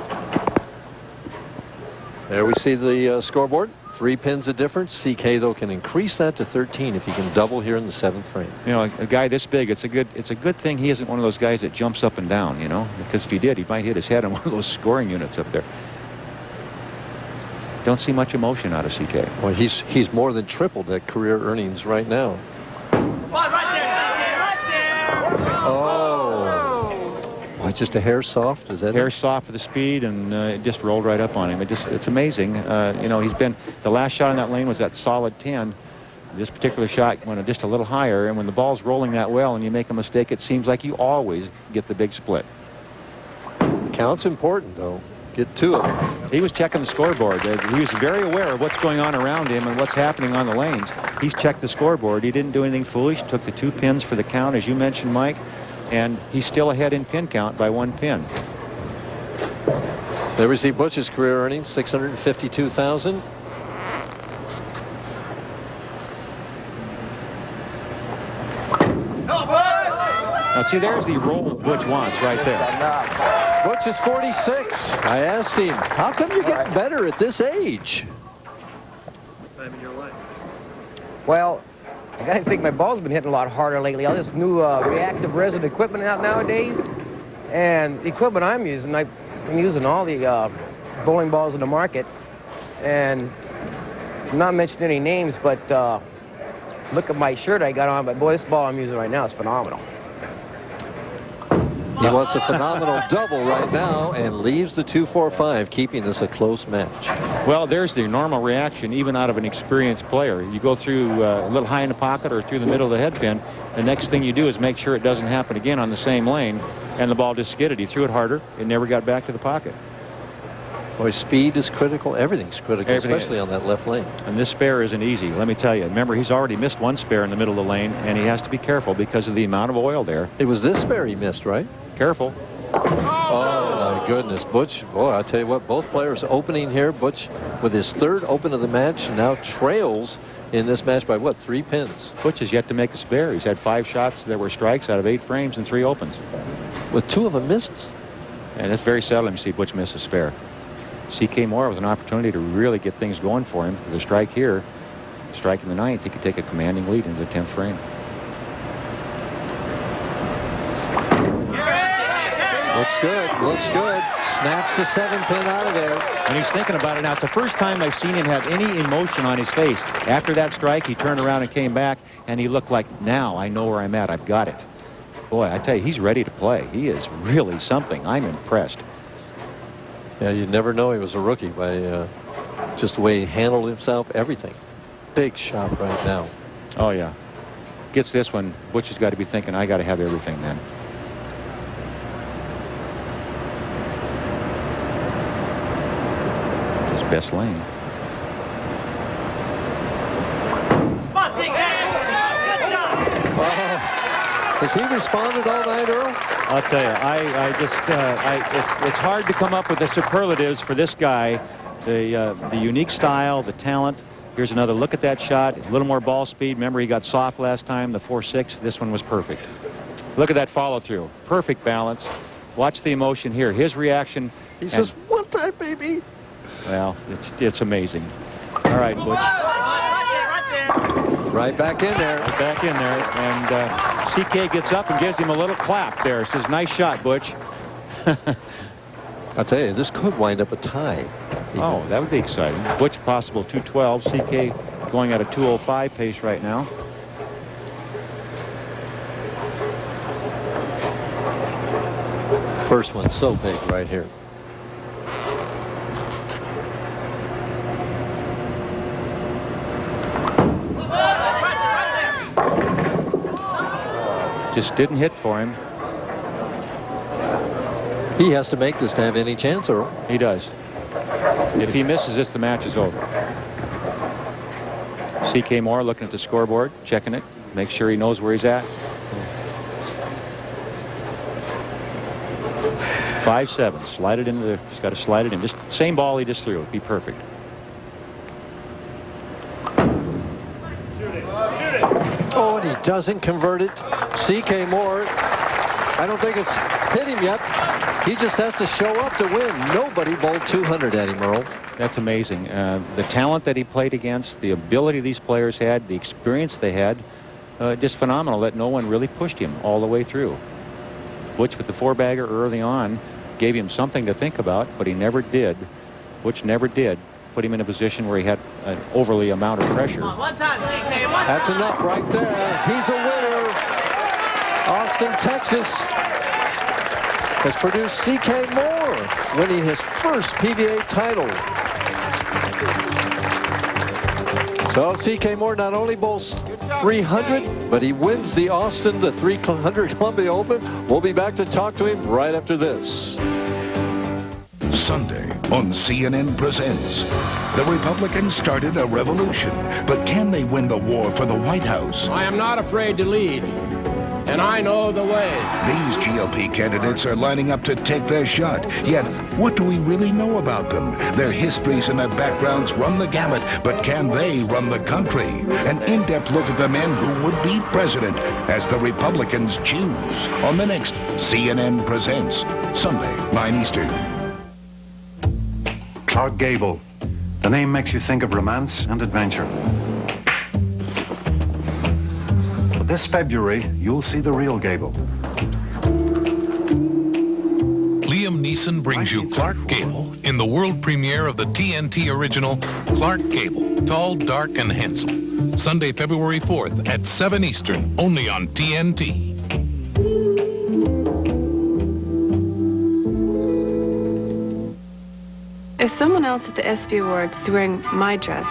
There we see the scoreboard. 3 pins of difference. CK, though, can increase that to 13 if he can double here in the 7th frame. You know, a guy this big, it's a good thing he isn't one of those guys that jumps up and down, you know, because if he did, he might hit his head on one of those scoring units up there. Don't see much emotion out of CK. Well, he's more than tripled that career earnings right now. Oh, just a hair soft. Is that hair it? soft for the speed, and it just rolled right up on him. It's amazing. You know, the last shot in that lane was that solid 10. This particular shot went just a little higher, and when the ball's rolling that well and you make a mistake, it seems like you always get the big split. Count's important, though. Get to it. He was checking the scoreboard. He was very aware of what's going on around him and what's happening on the lanes. He's checked the scoreboard. He didn't do anything foolish. Took the 2 pins for the count, as you mentioned, Mike, and he's still ahead in pin count by 1 pin. There we see Butch's career earnings, $652,000. Now, see, there's the roll Butch wants right there. Butch is 46. I asked him, how come you're getting better at this age? Time in your life. Well, I gotta think my ball's been hitting a lot harder lately. All this new reactive resin equipment out nowadays, and the equipment I'm using, I'm using all the bowling balls in the market, and I'm not mentioning any names, but look at my shirt I got on. But boy, this ball I'm using right now is phenomenal. He wants a phenomenal double right now and leaves the 2-4-5, keeping this a close match. Well, there's the normal reaction, even out of an experienced player. You go through a little high in the pocket or through the middle of the head pin. The next thing you do is make sure it doesn't happen again on the same lane, and the ball just skidded. He threw it harder. It never got back to the pocket. Boy, speed is critical. Everything's critical, especially on that left lane. And this spare isn't easy, let me tell you. Remember, he's already missed 1 spare in the middle of the lane, and he has to be careful because of the amount of oil there. It was this spare he missed, right? Careful. Oh, my goodness. Butch, boy, I'll tell you what, both players opening here. Butch, with his 3rd open of the match, now trails in this match by, what, 3 pins? Butch has yet to make a spare. He's had 5 shots that were strikes out of 8 frames and 3 opens. With 2 of them missed. And it's very seldom you see Butch miss a spare. C.K. Moore with an opportunity to really get things going for him. With a strike here, strike in the 9th, he could take a commanding lead into the 10th frame. Looks good. Looks good. Snaps the 7 pin out of there. And he's thinking about it now. It's the first time I've seen him have any emotion on his face. After that strike, he turned around and came back, and he looked like, now I know where I'm at. I've got it. Boy, I tell you, he's ready to play. He is really something. I'm impressed. Yeah, you'd never know he was a rookie by just the way he handled himself, everything. Big shot right now. Oh, yeah. Gets this one, Butch has got to be thinking, I got to have everything then. His best lane. Has he responded all night, Earl? I'll tell you, it's hard to come up with the superlatives for this guy. The unique style, the talent. Here's another look at that shot. A little more ball speed. Remember, he got soft last time, the 4-6. This one was perfect. Look at that follow-through. Perfect balance. Watch the emotion here. His reaction. He says, one time, baby. Well, it's amazing. All right, Butch. Right back in there. Back in there. And CK gets up and gives him a little clap there. Says, nice shot, Butch. I'll tell you, this could wind up a tie. Oh, that would be exciting. Butch possible 212. CK going at a 205 pace right now. First one so big right here. Just didn't hit for him. He has to make this to have any chance, Earl. He does. If he misses this, the match is over. CK Moore looking at the scoreboard, checking it, make sure he knows where he's at. 5-7. Slide it into the. He's got to slide it in. Just same ball he just threw. It'd be perfect. Oh, and he doesn't convert it. CK Moore, I don't think it's hit him yet. He just has to show up to win. Nobody bowled 200 at him, Earl. That's amazing. The talent that he played against, the ability these players had, the experience they had, just phenomenal that no one really pushed him all the way through. Butch with the four-bagger early on gave him something to think about, but he never did. Butch never did put him in a position where he had an overly amount of pressure. That's enough right there. He's a winner. Austin, Texas has produced CK Moore, winning his first PBA title. So CK Moore not only bowls 300, but he wins the Austin, the 300 Columbia Open. We'll be back to talk to him right after this. Sunday on CNN Presents. The Republicans started a revolution, but can they win the war for the White House? I am not afraid to lead, and I know the way. These GOP candidates are lining up to take their shot. Yet, what do we really know about them? Their histories and their backgrounds run the gamut, but can they run the country? An in-depth look at the men who would be president as the Republicans choose on the next CNN Presents, Sunday, 9 Eastern. Clark Gable. The name makes you think of romance and adventure. But this February, you'll see the real Gable. Liam Neeson brings you Clark Gable in the world premiere of the TNT original Clark Gable, Tall, Dark, and Handsome. Sunday, February 4th at 7 Eastern, only on TNT. If someone else at the ESPY Awards is wearing my dress,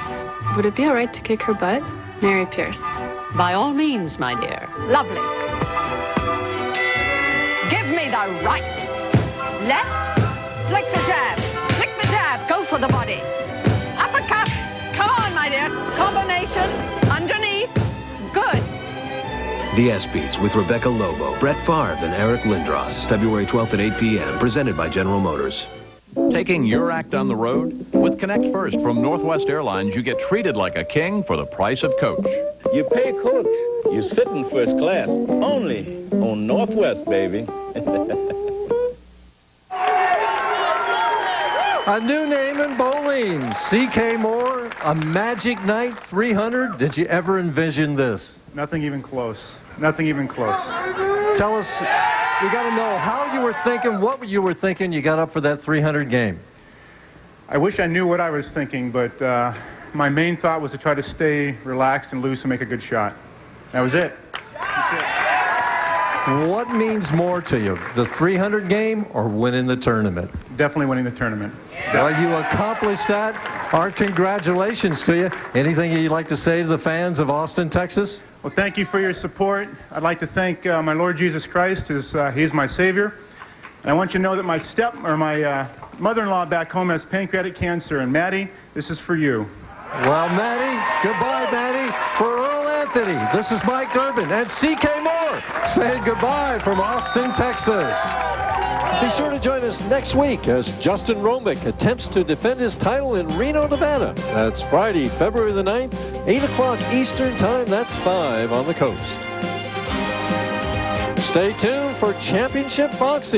would it be all right to kick her butt? Mary Pierce. By all means, my dear. Lovely. Give me the right. Left. Flick the jab. Flick the jab. Go for the body. Uppercut. Come on, my dear. Combination. Underneath. Good. The ESPYs with Rebecca Lobo, Brett Favre, and Eric Lindros. February 12th at 8 p.m. Presented by General Motors. Taking your act on the road? With Connect First from Northwest Airlines, you get treated like a king for the price of coach. You pay coach. You sit in first class. Only on Northwest, baby. A new name in bowling. CK Moore, a magic night 300. Did you ever envision this? Nothing even close. Nothing even close. Tell us, we got to know how you were thinking, what you were thinking you got up for that 300 game. I wish I knew what I was thinking, but my main thought was to try to stay relaxed and loose and make a good shot. That was it. What means more to you, the 300 game or winning the tournament? Definitely winning the tournament. Well, you accomplished that. Our congratulations to you. Anything you'd like to say to the fans of Austin, Texas? Well, thank you for your support. I'd like to thank my Lord Jesus Christ, as He's my Savior. And I want you to know that my mother-in-law back home has pancreatic cancer. And Maddie, this is for you. Well, Maddie, goodbye, Maddie. For Earl Anthony, this is Mike Durbin and CK Moore saying goodbye from Austin, Texas. Be sure to join us next week as Justin Romick attempts to defend his title in Reno, Nevada. That's Friday, February the 9th, 8 o'clock Eastern Time. That's 5 on the coast. Stay tuned for championship boxing.